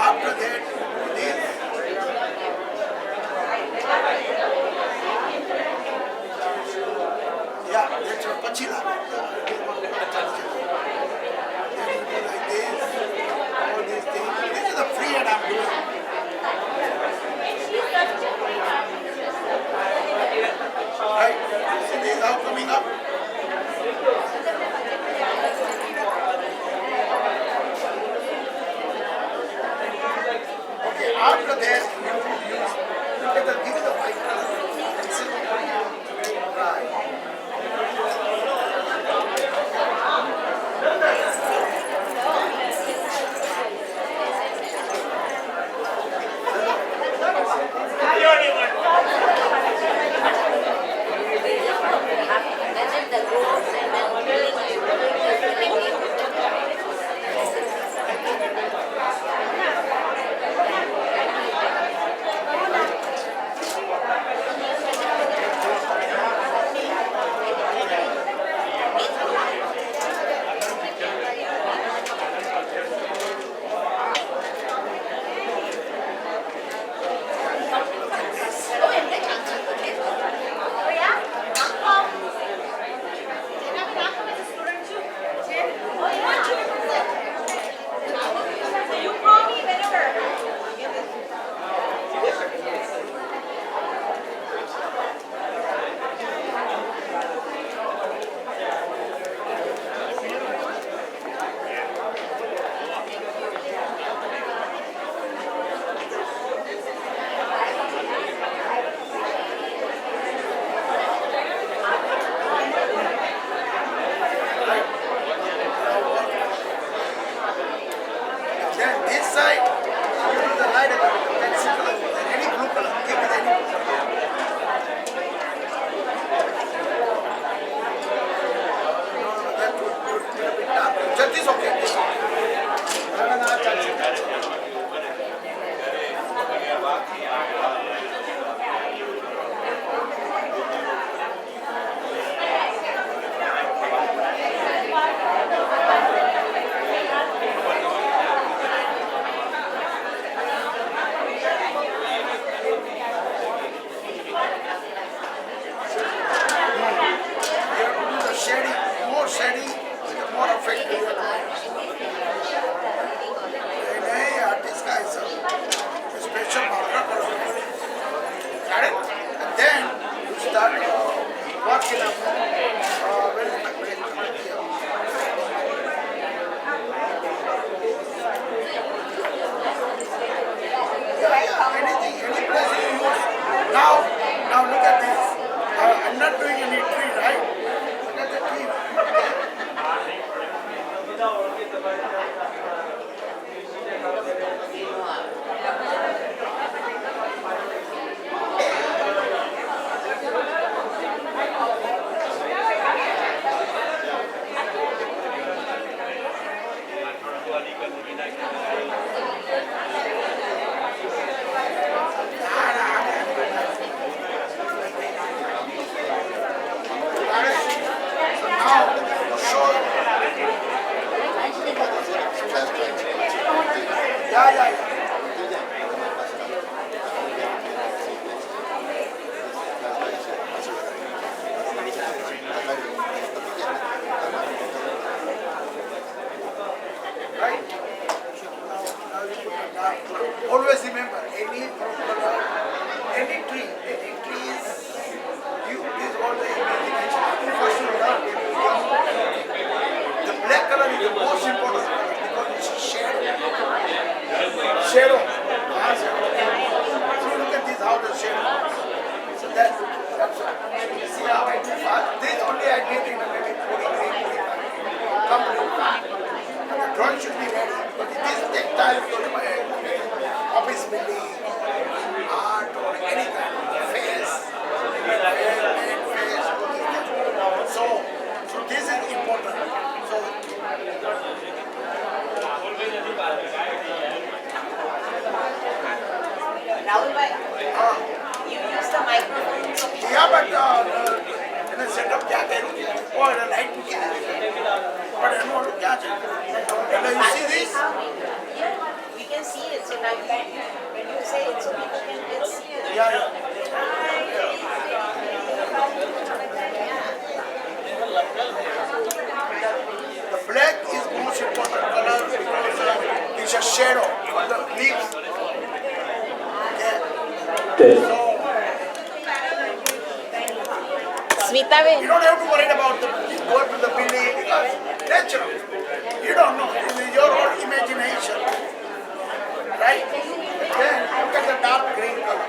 After that, this. Yeah, that's your pachila. Then you do like this, all these things. This is the free hand I'm doing. Right? See this how coming up? Okay, after that you use give it the white color. See? Right. right? Then this side, you do the light color, pencil color, any blue color, give me any blue color. That would be a bit dark. Just this okay. This okay. The shading, more shading, the more effective. Hey, artist guys, special marker color. Got it? And then you start working up. Where is my pen? Anything, any place you use. Now look at this. I'm not doing any tree, right? Look at the tree. Yeah. Right? Now you put the dark color. Always remember, any tree is, is all the imagination. First you learn, the black color is the most important color because it's shadow. Shadow. So look at this, how the shadow is. So that's see how I do fast. This only I did in maybe 40 grade, 45. Complete. The drawing should be ready. But this takes time to go to my office building, art or any kind of face. So this is important. So Rahul bhai, you use the microphone. So yeah, but in the setup, क्या करूँ? वो light भी क्या? But I know क्या चाहिए. You see this? here we can see it. So now when you say it, so people can see it. Yeah. The black is most important color because it's a shadow of the leaves. So, you don't have to worry about the go to the building because natural. You don't know. It's your own imagination. Right? Then look at the dark green color.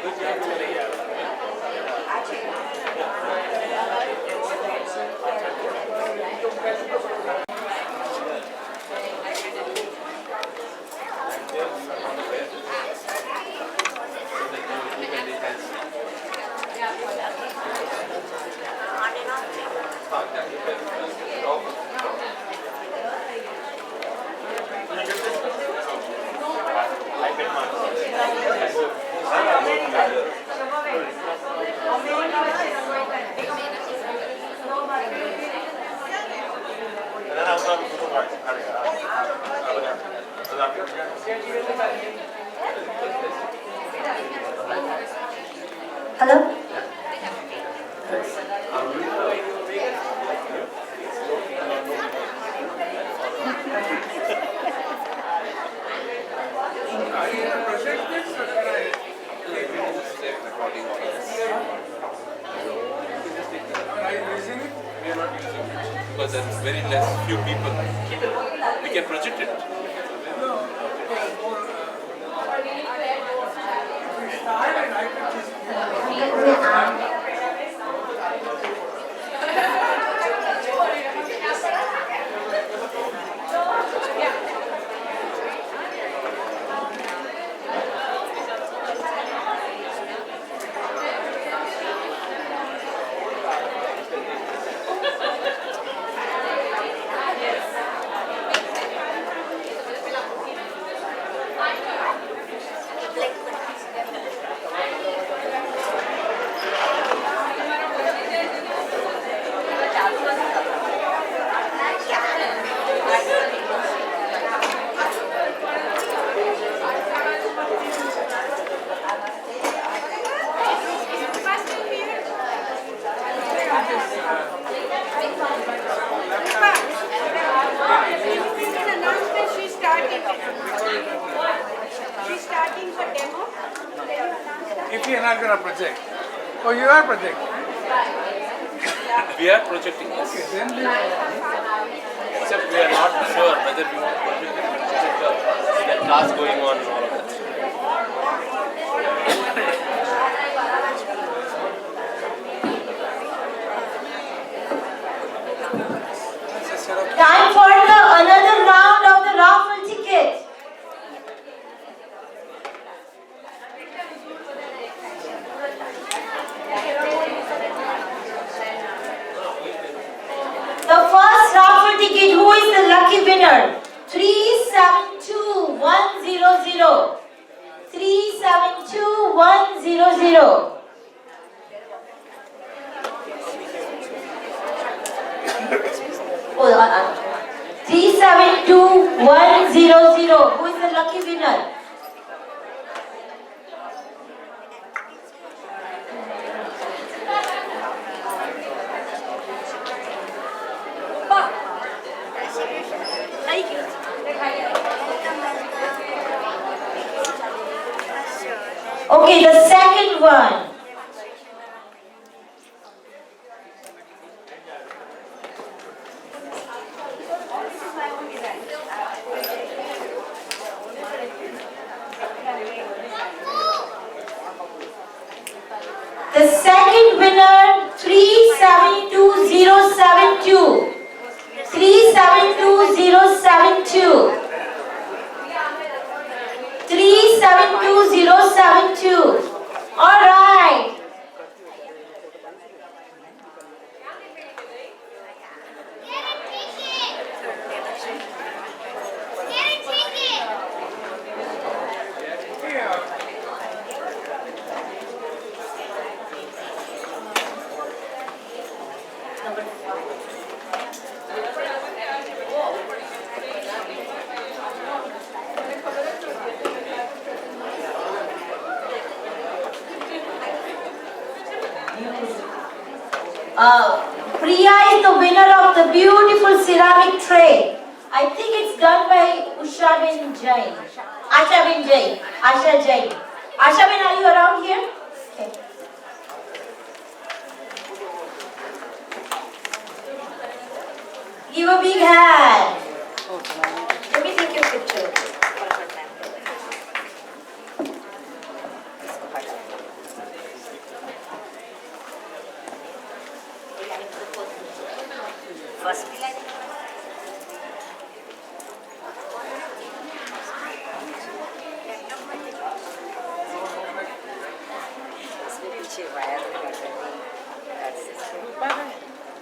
Hello? Because there's very less few people. We can project it. not going to project. Oh, you are projecting. We are projecting this. Okay, then Except we are not sure whether we want to project it or project the class going on and all of that. Time for another round of the raffle ticket. The first raffle ticket, who is the lucky winner? 372100. 372100. Oh, 372100. Who is the lucky winner? Okay, the second one. The second winner, 372072. 372072. 372072. All right. Priya is the winner of the beautiful ceramic tray. I think it's done by Asha bin Jain. Asha Jain. Asha bin, are you around here? Okay. Give a big hand. Let me take your picture. First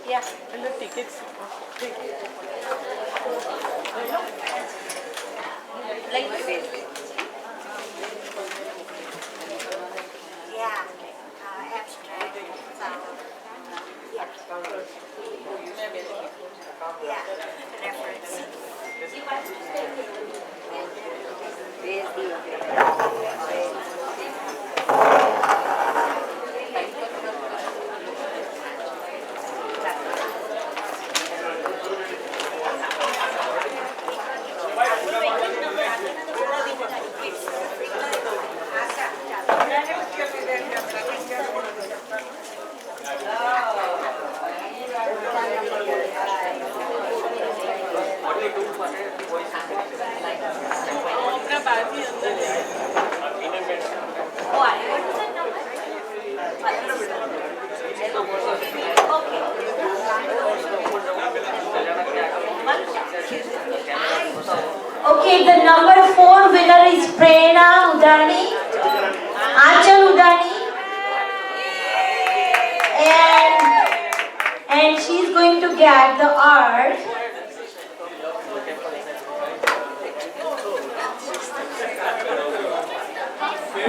Yeah, and the tickets. like this. Yeah, abstract. Yeah, reference. Okay, the number 4 winner is Prerna Udani, Achal Udani, and she's going to get the art.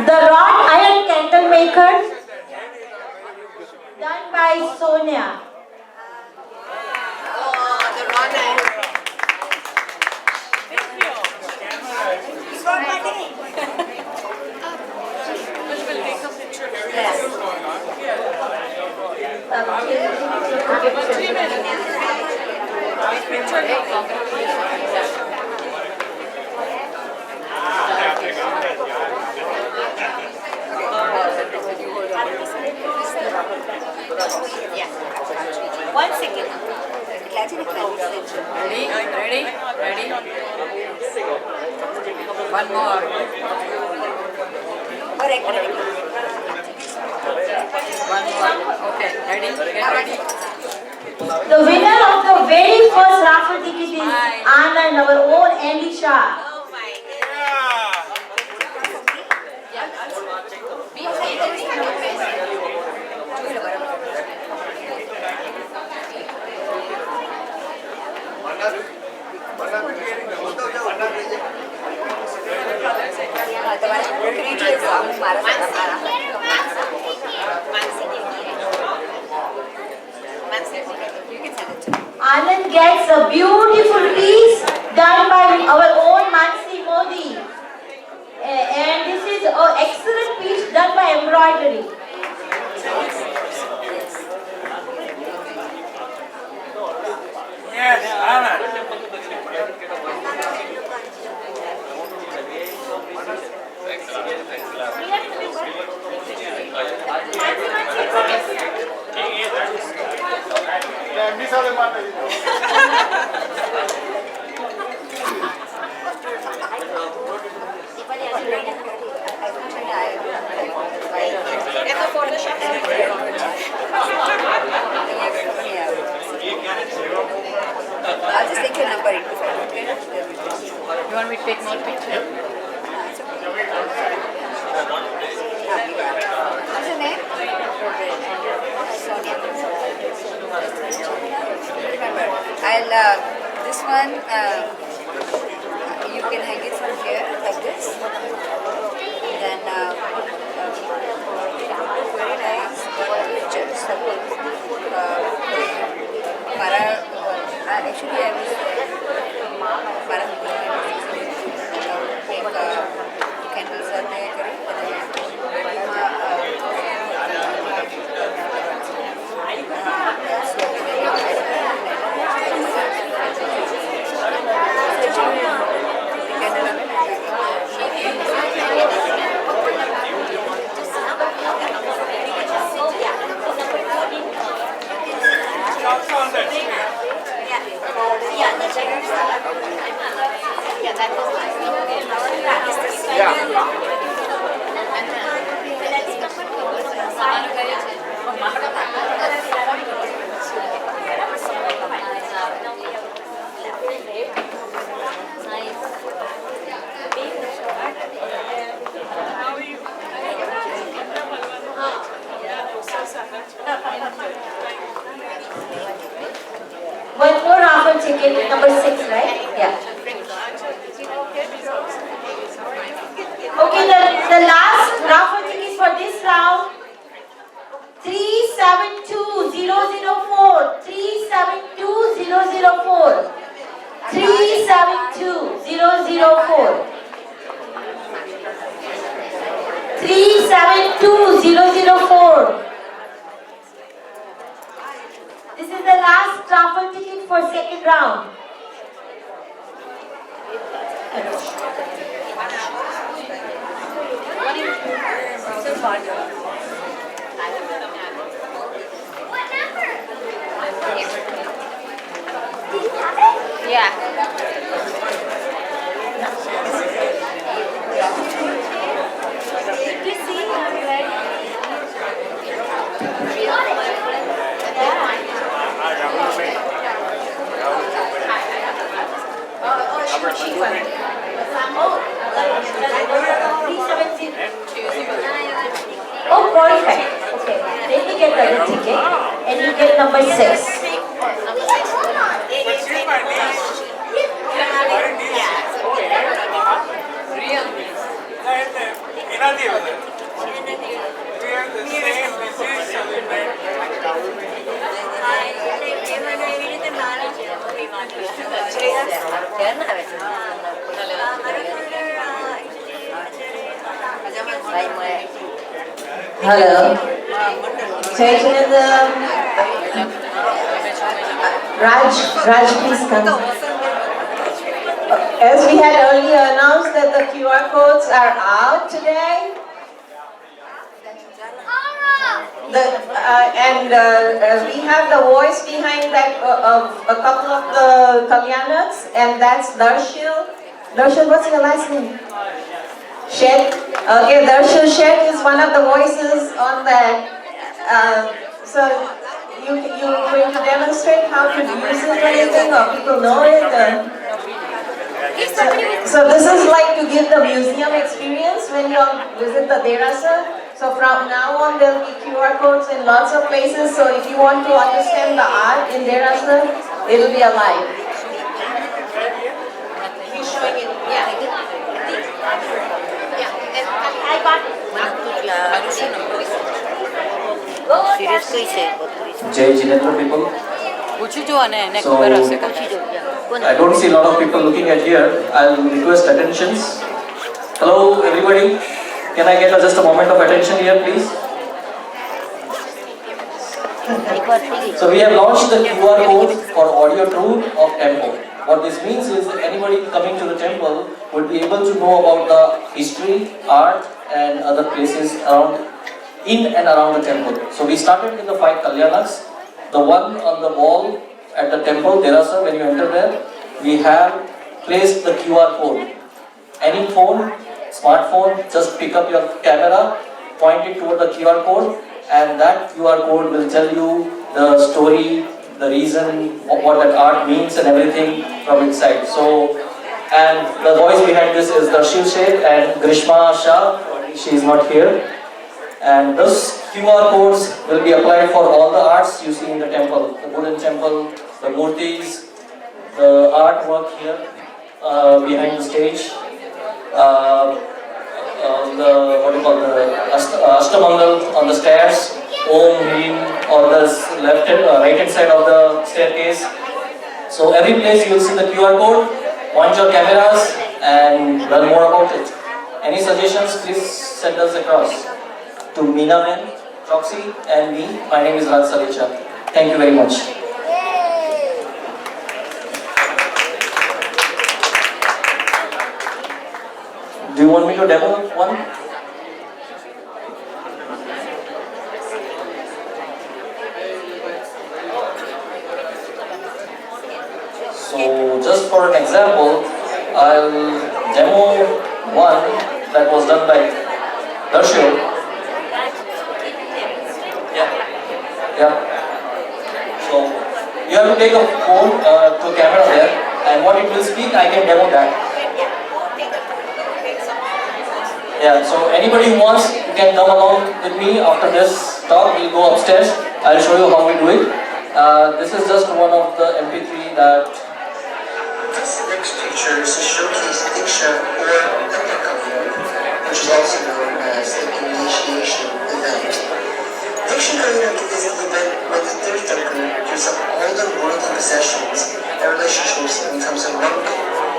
The wrought iron candle maker, done by Sonia. Ready? Ready? One more. One more. Okay, ready? Get ready. The winner of the very first raffle ticket is Anand, our own Andy Shah. Anand gets a beautiful piece done by our own Mansi Modi. And this is an excellent piece done by embroidery. Yes, Anand. I'll just take your number. You want me to take more pictures? What's your name? Sonia. I'll, this one, you can hang it from here, like this. Then, very nice pictures. Actually, I was candles are there. One more raffle ticket, number 6, right? Yeah. Okay, the last raffle ticket for this round, 372004, 372004, 372004, 372004. This is the last raffle ticket for second round. Yeah. Oh, perfect. Okay, then you get the other ticket and you get number 6. Hello. Raj, please come. As we had earlier announced that the QR codes are out today. We have the voice behind that of a couple of the Kalyanaks, and that's Darshil. Darshil, what's your last name? Shet. Okay, Darshil Shet is one of the voices on that. So you're going to demonstrate how to use it or anything, or people know it? So this is like to give the museum experience when you visit the Derasa. So from now on there will be QR codes in lots of places. So if you want to understand the art in Derasa, it will be alive. He's showing it. Yeah. I got it. Jai Jinendra people. So, I don't see a lot of people looking at here. I'll request attentions. Hello everybody. Can I get just a moment of attention here please? So we have launched the QR code for audio tour of temple. What this means is that anybody coming to the temple would be able to know about the history, art and other places in and around the temple. So we started with the 5 Kalyanaks. The one on the wall at the temple, Derasa, when you enter there, we have placed the QR code. Any phone, smartphone, just pick up your camera, point it toward the QR code, and that QR code will tell you the story, the reason, what that art means and everything from inside. So, and the voice behind this is Darshil Sheikh and Grishma Shah. She is not here. And those QR codes will be applied for all the arts you see in the temple. The wooden temple, the murtis, the artwork here behind the stage, the Ashtamangal on the stairs, Om, Hrim on the right hand side of the staircase. So every place you will see the QR code, point your cameras and learn more about it. Any suggestions, please send us across to Minakshi Choksi and me. My name is Raj Salecha. Thank you very much. Do you want me to demo one? So just for an example, I'll demo one that was done by Darshil. Yeah. So you have to take a phone to a camera there, and what it will speak, I can demo that. Yeah. So anybody who wants, you can come along with me after this talk. We'll go upstairs. I'll show you how we do it. This is just one of the MP3 that. This next picture is to showcase Diksha or Dikshakali, which is also known as the initiation event. Diksha is the event when the Tirthankar gives up all their worldly possessions and relationships and becomes a monk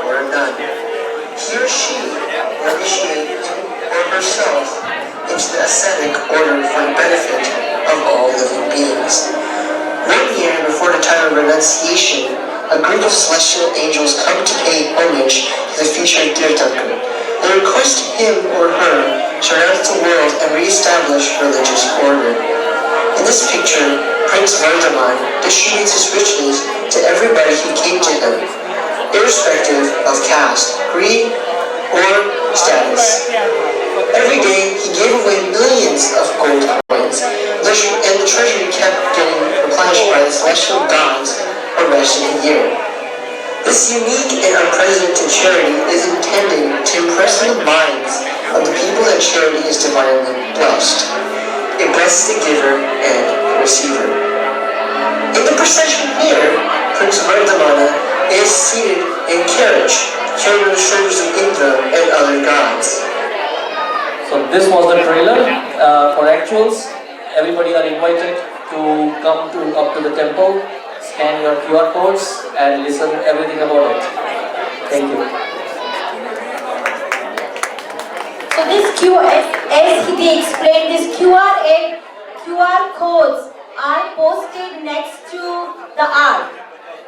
or a nun. He or she will initiate him or herself into the ascetic order for the benefit of all living beings. 1 year before the time of renunciation, a group of celestial angels come to pay homage to the future Tirthankar. They request him or her to renounce the world and re-establish religious order. In this picture, Prince Vardhaman distributes his riches to everybody who came to him, irrespective of caste, creed, or status. Every day, he gave away millions of gold coins, and the treasury kept getting replenished by the celestial gods for the rest of the year. This unique and unprecedented charity is intended to impress on the minds of the people that charity is divinely blessed. It blesses the giver and the receiver. In the procession here, Prince Vardhamana is seated in carriage, carrying on the shoulders of Indra and other gods. So this was the trailer for actuals. Everybody are invited to come up to the temple, scan your QR codes and listen everything about it. Thank you. So this as he explained, these QR codes are posted next to the art.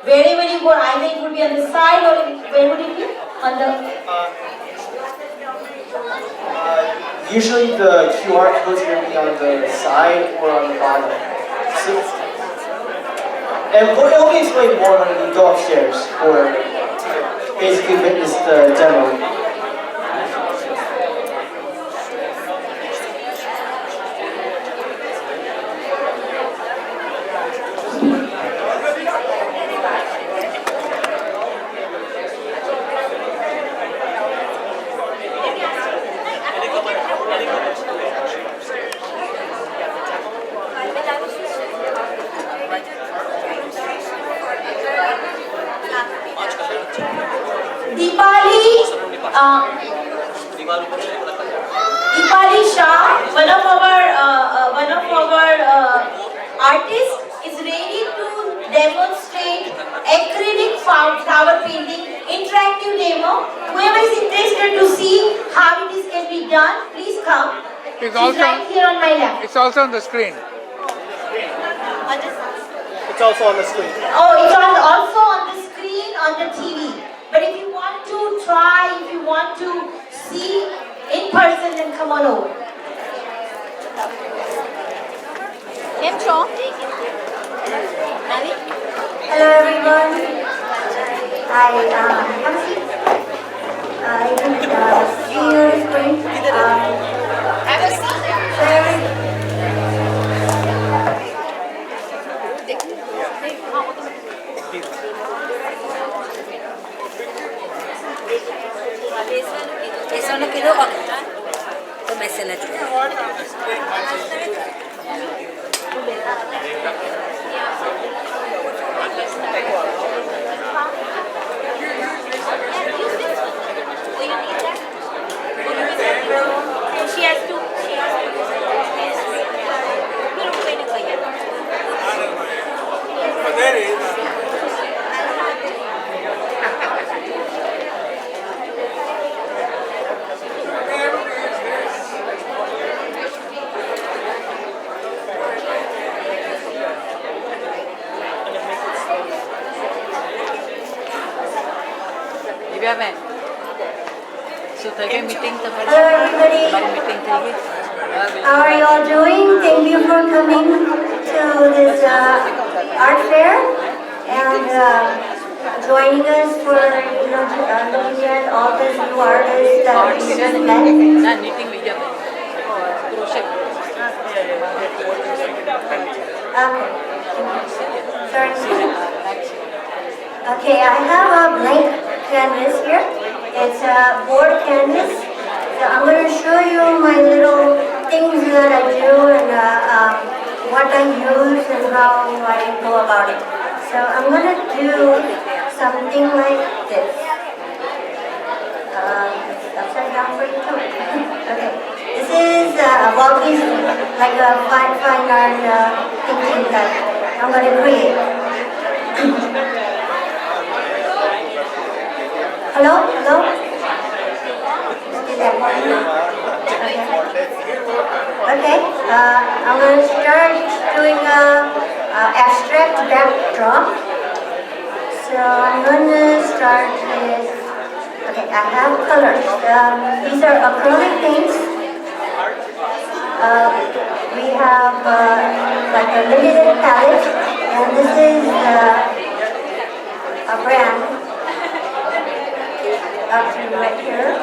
Wherever you go, either it would be on the side or where would it be? On the... Usually the QR code is going to be on the side or on the bottom. So, and we'll be explaining more when we go upstairs or basically witness the demo. Deepali Shah, one of our artists, is ready to demonstrate acrylic flower painting interactive demo. Whoever is interested to see how it can be done, please come. It's right here on my left. It's also on the screen. It's also on the screen. Oh, it's also on the screen on the TV. But if you want to try, if you want to see in person, then come on over. Hello everyone. Hi, have a seat. You can see on the screen. Have a seat. Eso no quedó. Tómese la She has to. There is. Hello everybody. How are you all doing? Thank you for coming to this art fair and joining us for looking at all the new artists that we just met. Okay, I have a blank canvas here. It's a board canvas. So I'm going to show you my little things that I do and what I use and how I go about it. So I'm going to do something like this. Upside down for you too. Okay. This is about this like a fine art painting that I'm going to create. Hello? Hello? Is that working? Okay. I'm going to start doing abstract backdrop. So I'm going to start with, okay, I have colors. These are acrylic paints. We have like a limited palette, and this is a brand. Up to right here.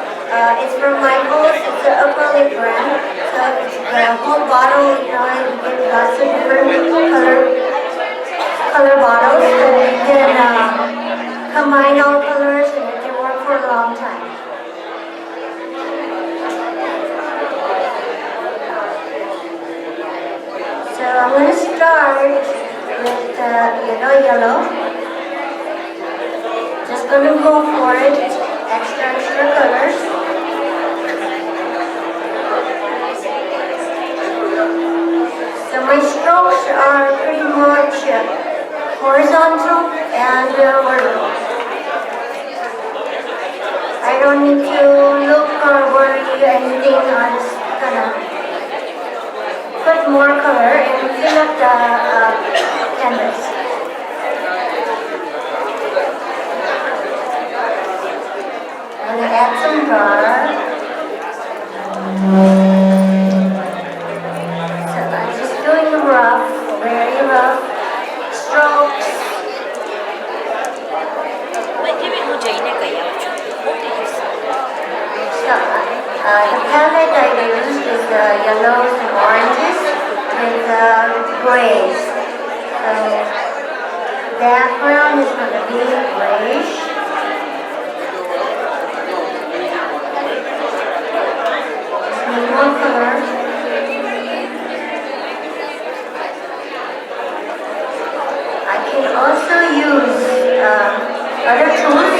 It's from Michael's. It's an acrylic brand. So it's the whole bottle, you know, you get lots of different color bottles, so you can combine all colors and it can work for a long time. So I'm going to start with yellow. Just going to go for it. Extra colors. So my strokes are pretty much horizontal and vertical. I don't need to look or worry anything. I'm just gonna put more color and fill up the canvas. I'm going to add some color. yellows and oranges with grays. So background is going to be grayish. Need more color. I can also use other tools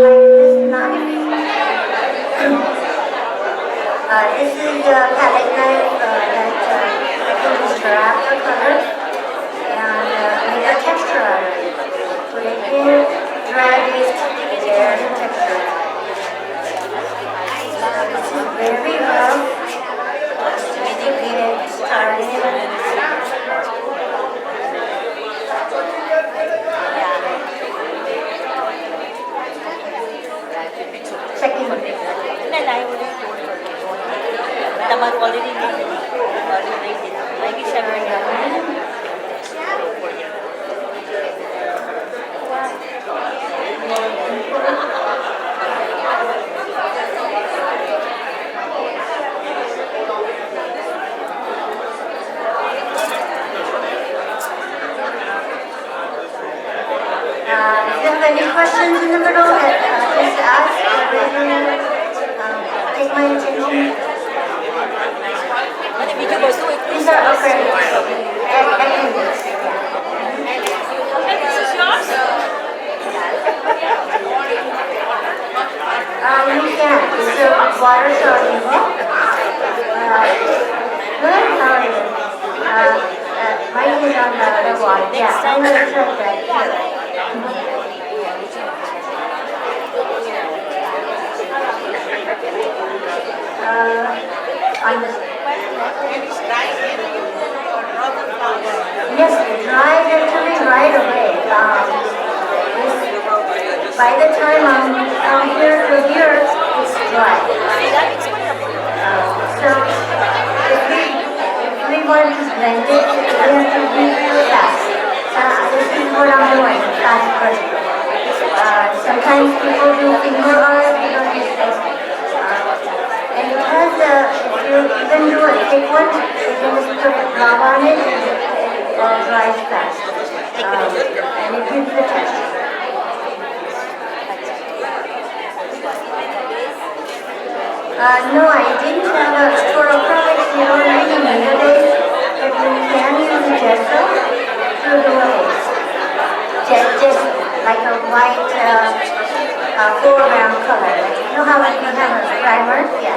like this knife. This is a palette knife that I can just grab the color and make a texture out of it. Put it in, drag it, there's a texture. This is very rough. Just to get started. Second one. Already maybe 7 If you have any questions in the middle, just ask. Take my attention. These are acrylics. This is yours? You can. It's a water soluble. Good. How are you? Mine is on the water. Yeah, I'm going to try that. Yes, it dries actually right away. By the time I'm from here to here, it's dry. So if we want to blend it, we have to be fast. This is what I'm doing, fast first. Sometimes people do finger art because it's and because if you even do a thick one, you can just put a glove on it and it dries fast. And it gives the texture. No, I didn't have a, for acrylics, you don't really need a base, but you can use a gesso to do a base. Just like a white foreground color. You know how you can have a primer? Yeah.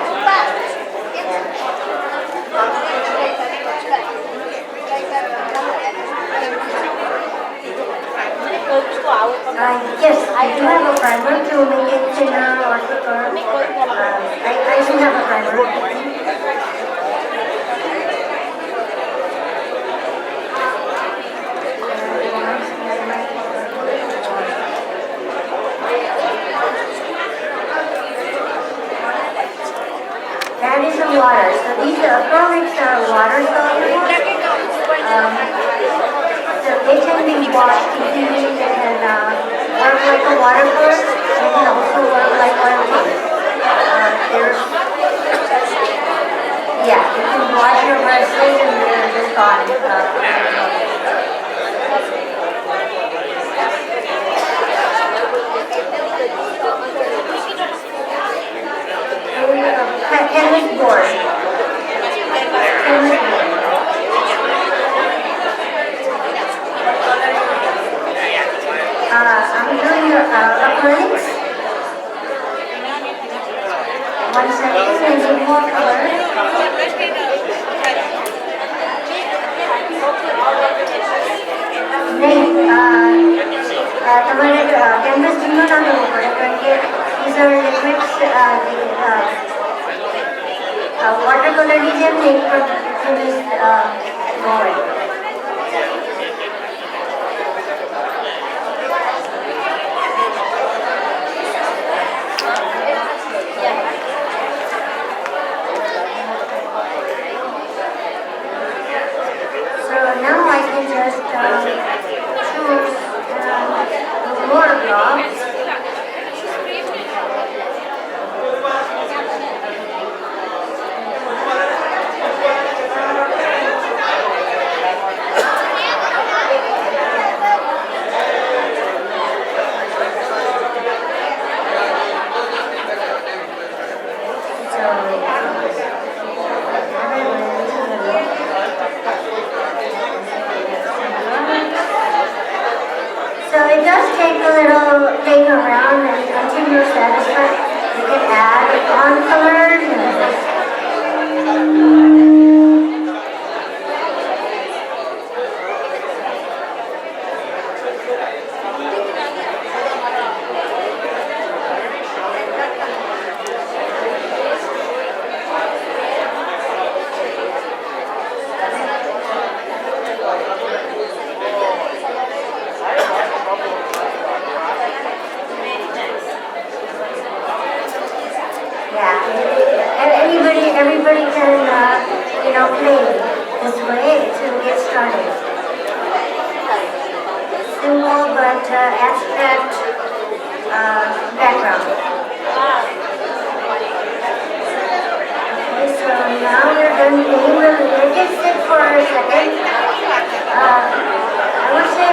Yes, I do have a primer to make it thinner or thicker. I do have a primer. That is the water. So these acrylics are water soluble. So they can be washed easily. They can work like a watercolor. They can also work like oil paint. Yeah, you can wash your brushes and they're just gone. Canvas board. Canvas board. I'm doing your acrylics. 1 second, and some more color. તમારે canvas ભીનો ના કરવો પડે કારણ કે these are liquids watercolor ની જેમ નહીં પણ more. So now I can just choose more blobs. So it does take a little playing around and until you're satisfied. You can add on colors everybody can, play this way to get started. Simple but abstract background. Okay, so now we're done playing. We'll let it sit for a second. I would say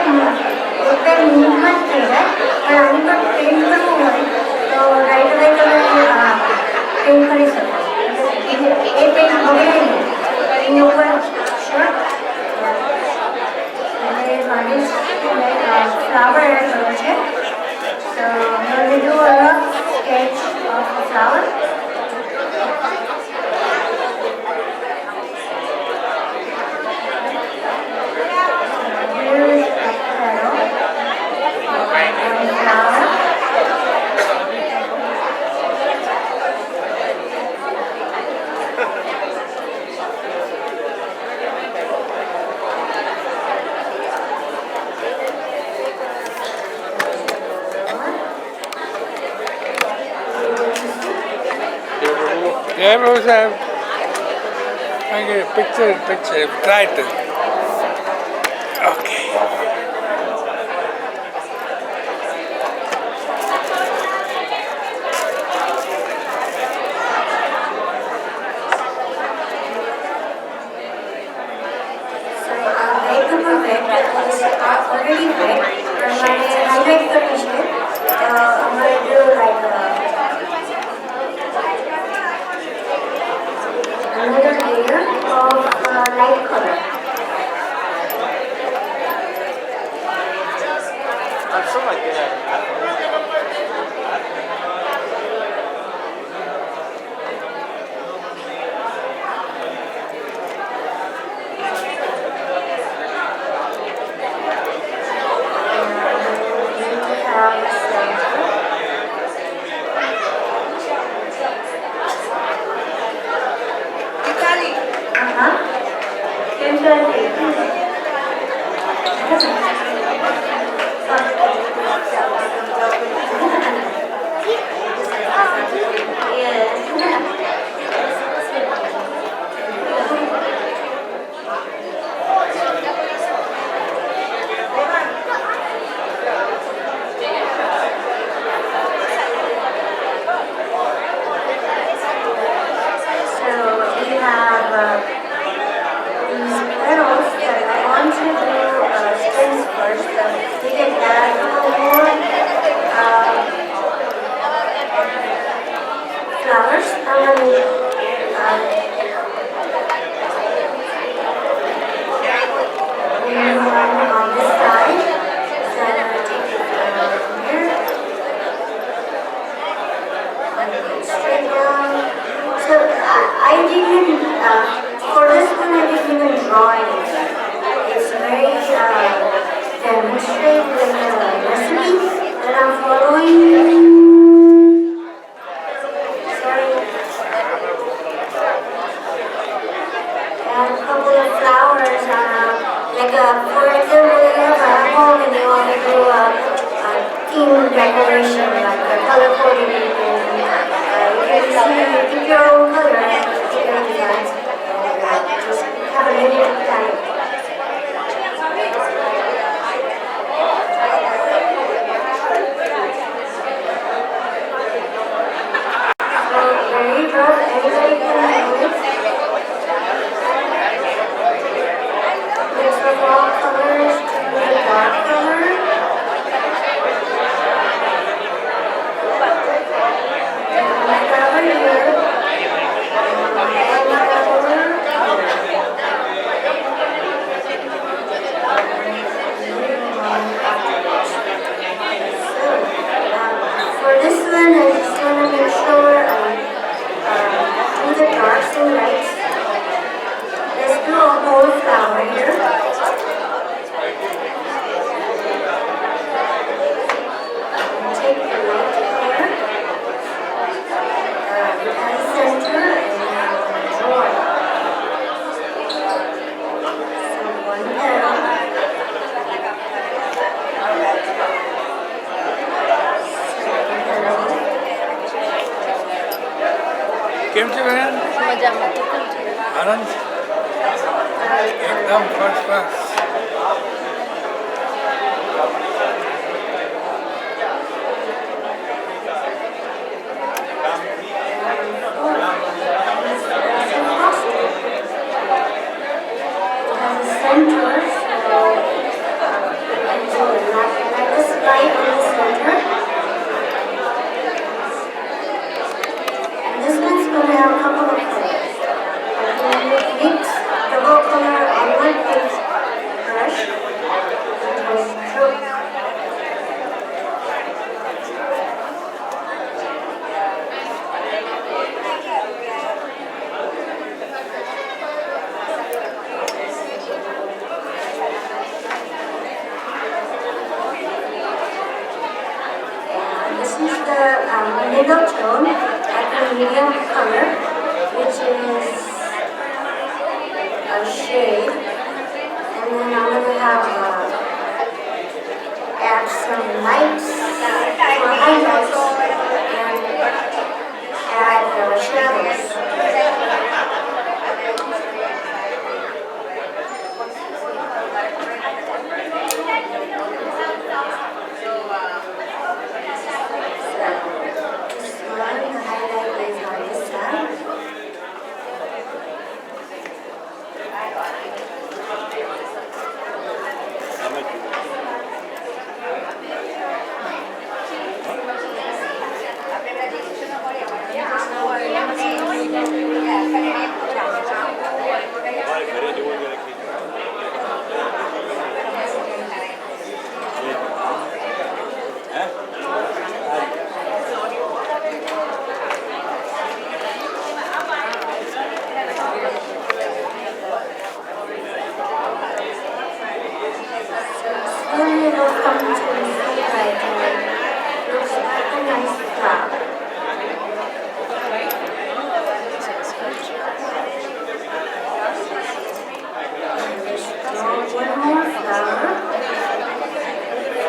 एक बार movement चाहिए, पर हम तो paint करूँगा, तो right away तो मैं paint कर ही सकता हूँ. एक पेज हो गया है इन ऊपर शर्ट मेरे गार्निश फ्लावर है समझे so I'm going to do a rough sketch of the flower. Here's a petal and a flower. Yeah, Rose, I get a picture, try it. Okay. Already wet, and my highlight conditioner, I'm going to do like another layer of light color. I'm so like that. કેમ છે બહેન? મજામાં. આનંદ એકદમ first class. This one's going to have a couple of colors. Mix the whole color on one paint brush. This is the middle tone at the medium color, which is a shade. And then I'm going to have add some lights for highlights and add shadows.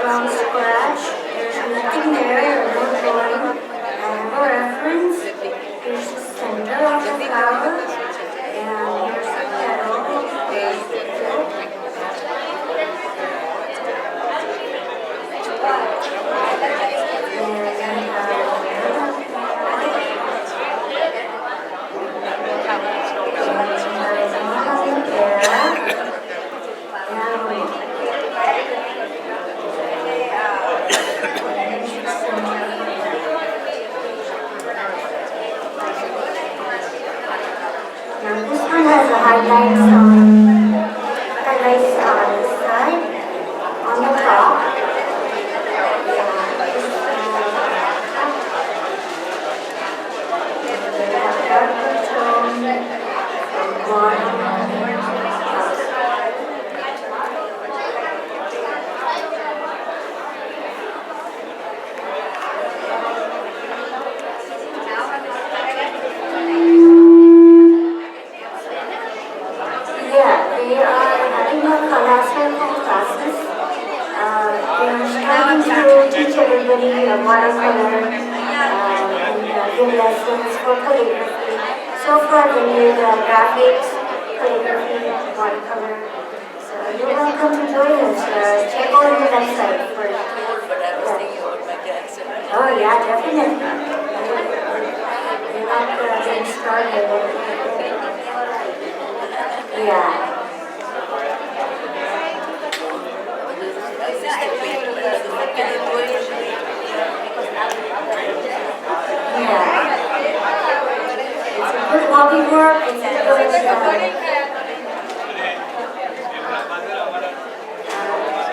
From scratch, there's nothing there, no drawing, no reference. Here's the center of the flower, and here's the petal. There's the highlights on the side, on the top. Darker tone, they are having a classical classes. They are starting to teach everybody watercolor and give lessons for calligraphy. So far they did graphics, calligraphy, watercolor. So you're welcome to join us. Check out the website for it. Oh yeah, definitely. You're not getting started. Yeah. It's a good hobby work. It's a good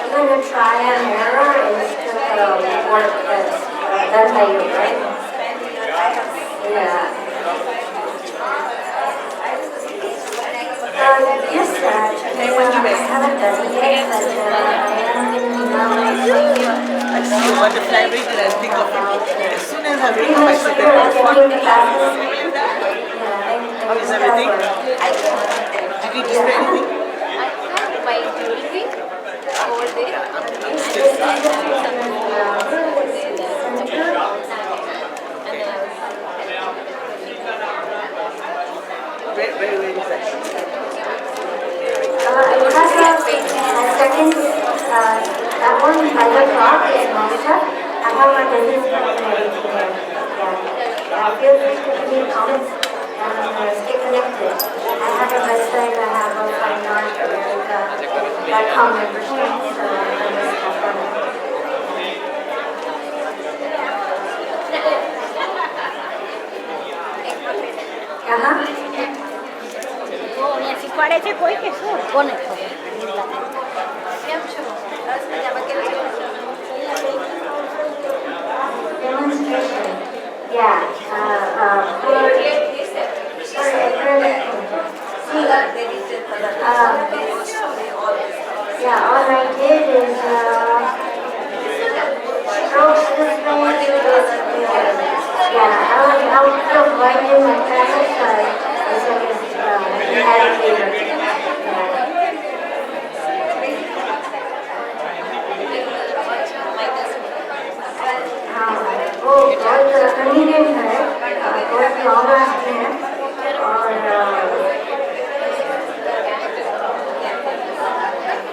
even a try and error is just work that's done by you, right? Yeah. Yes, today I haven't done it yet, but I am in I see a butterfly wait and I think of it. As soon as I wake up, I sit there. How is everything? Did you display anything? My jewelry over there. officer. I have my business card and everything there. Yeah. Feel free to give me comments and stay connected. I have a website, I have a fine art America.com membership, so I just have done it. અહીંયા શીખવાડે છે કોઈ કે શું કોને ખબર કેમ છો? બસ મજામાં કેમ છો? Demonstration. Yeah. Yeah, all I did is strokes this way. Yeah, I was out of writing my classes, so I had it later. वो बहुत कन्वीनियंट है, बहुत लॉन्ग लास्टिंग है और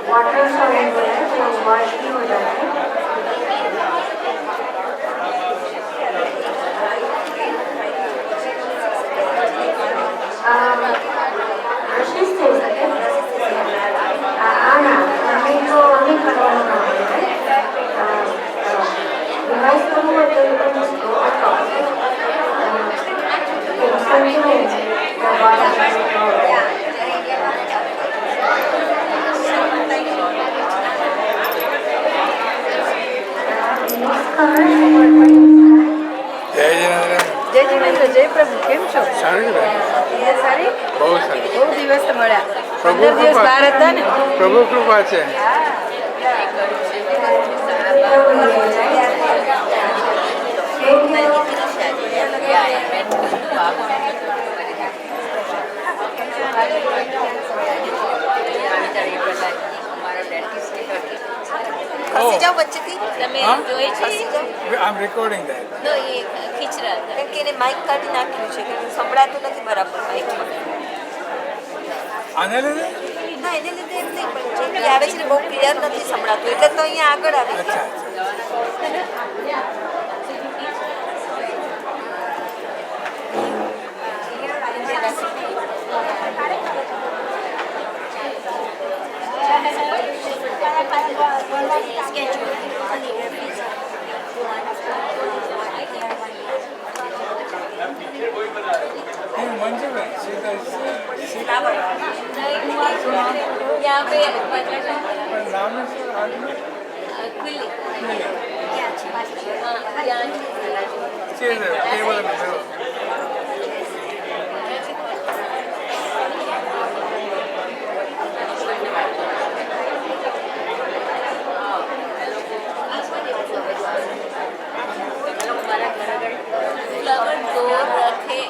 वाटर सॉलिड है तो वॉश भी हो जाता है। आशीष थे आना हमें तो हमें करवाना है डिवाइस को वो तो उसको જય જીનેન્દ્ર જય પ્રભુ કેમ છો? સારી સારી બહુ સારી બહુ દિવસ મળ્યા પ્રભુ 15 દિવસ બહાર હતા ને પ્રભુ કૃપા છે ખસી જાઓ વચ્ચેથી તમે જોઈ છે I'm recording that. નો એ ખીચ રહ્યા હતા કેમ કે એને માઇક કાઢી નાખ્યું છે કે સંભળાતું નથી બરાબર માઇકમાં આને લીધે ના એને લીધે એમ નહીં પણ જે બી આવે છે ને બહુ ક્લિયર નથી સંભળાતું એટલે તો અહીંયા આગળ આવી यहाँ पे फ्लावर दो रखे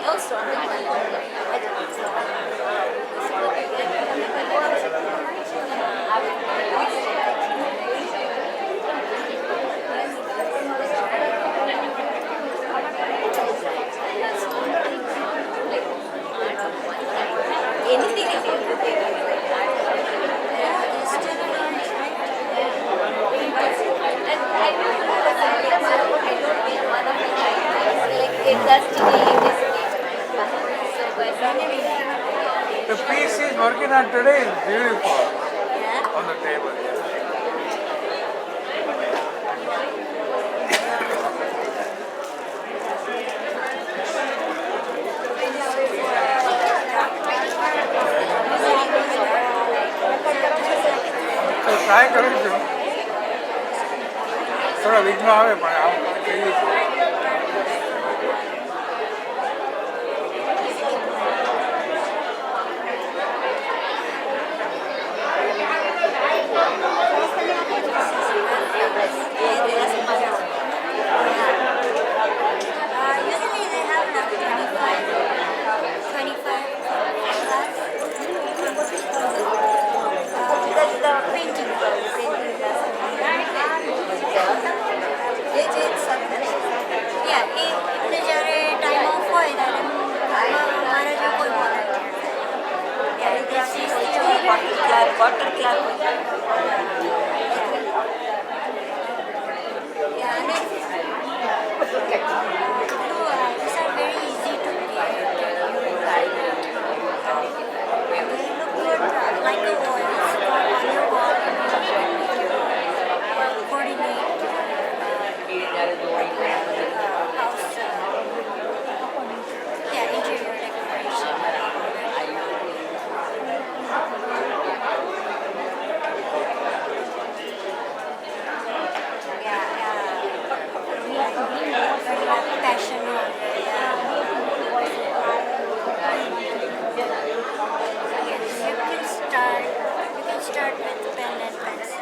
The piece he's working on today is beautiful. Yeah? On the table. So try करूँ जो थोड़ा विघ्न आवे पर आप कहिए water class These are very easy to get. They look good, like a voice on your wall. Coordinate house, interior decoration. Passion on you can start with pen and pencil.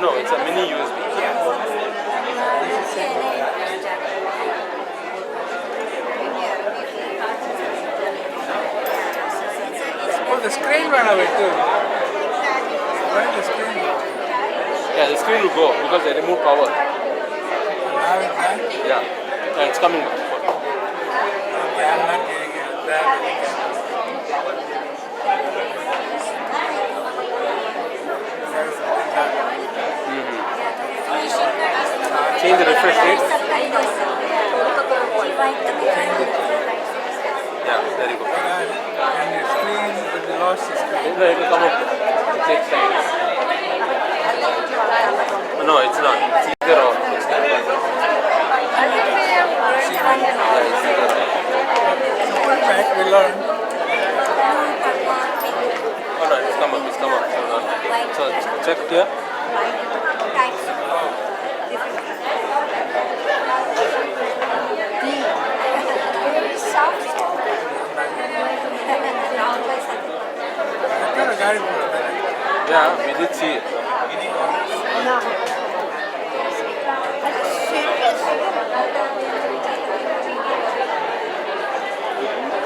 No, it's a mini USB. Oh, the screen went away too. Where the screen go? Yeah, the screen will go because they remove power. Now it's back? Yeah, it's coming back. Okay, I'm not getting it. Change the refresh rate. Yeah, there you go. And your screen, it lost the screen. It will come up. It takes time. No, it's not. It's either or. We learn. Oh no, it's come up. Hold on. So check here. Yeah, we did see it.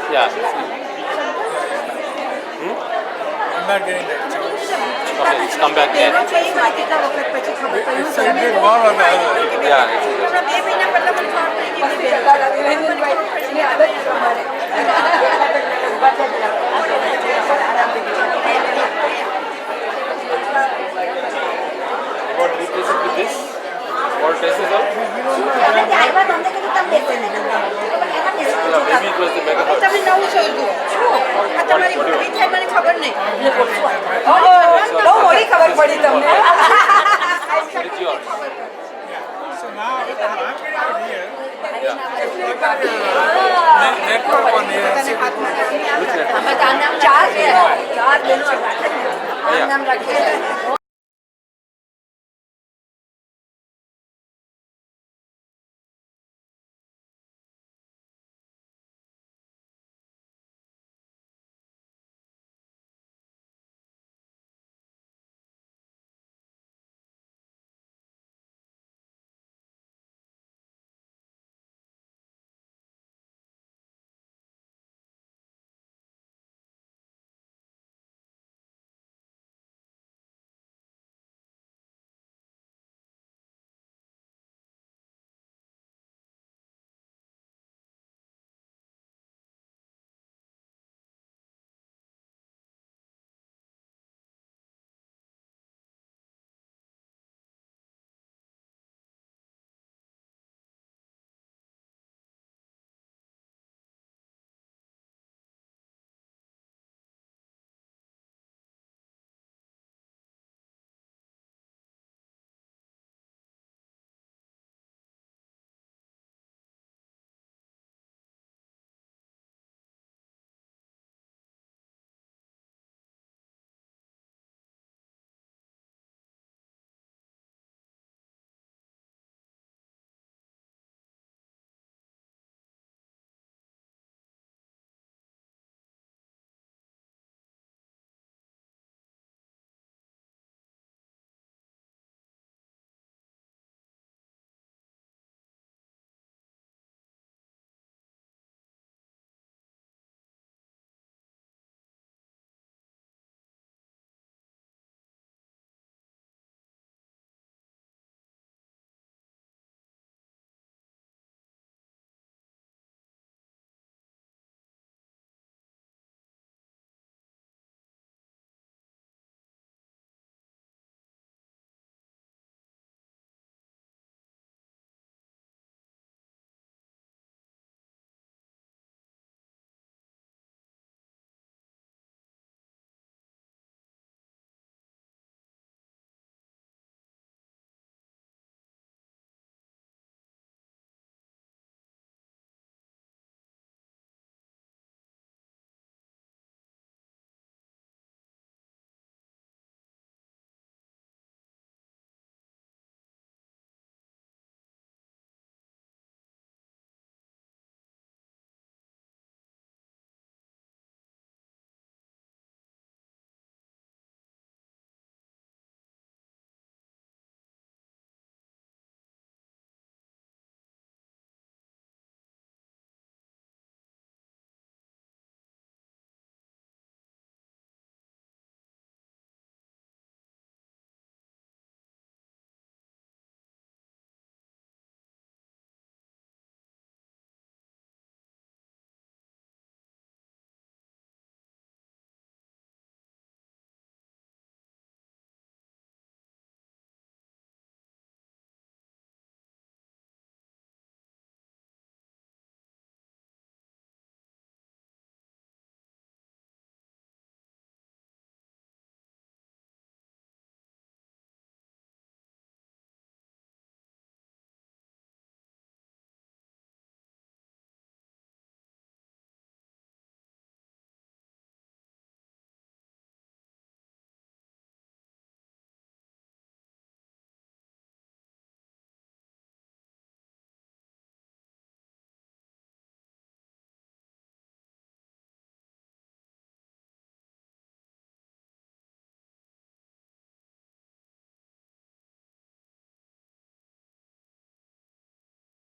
Yeah. I'm not getting that chance. Okay, it's come back there. It's either one or the other. Yeah, it's either. You want to replace it with this? Or test this out? Yeah, maybe it was the megahertz. ખબર પડી તમને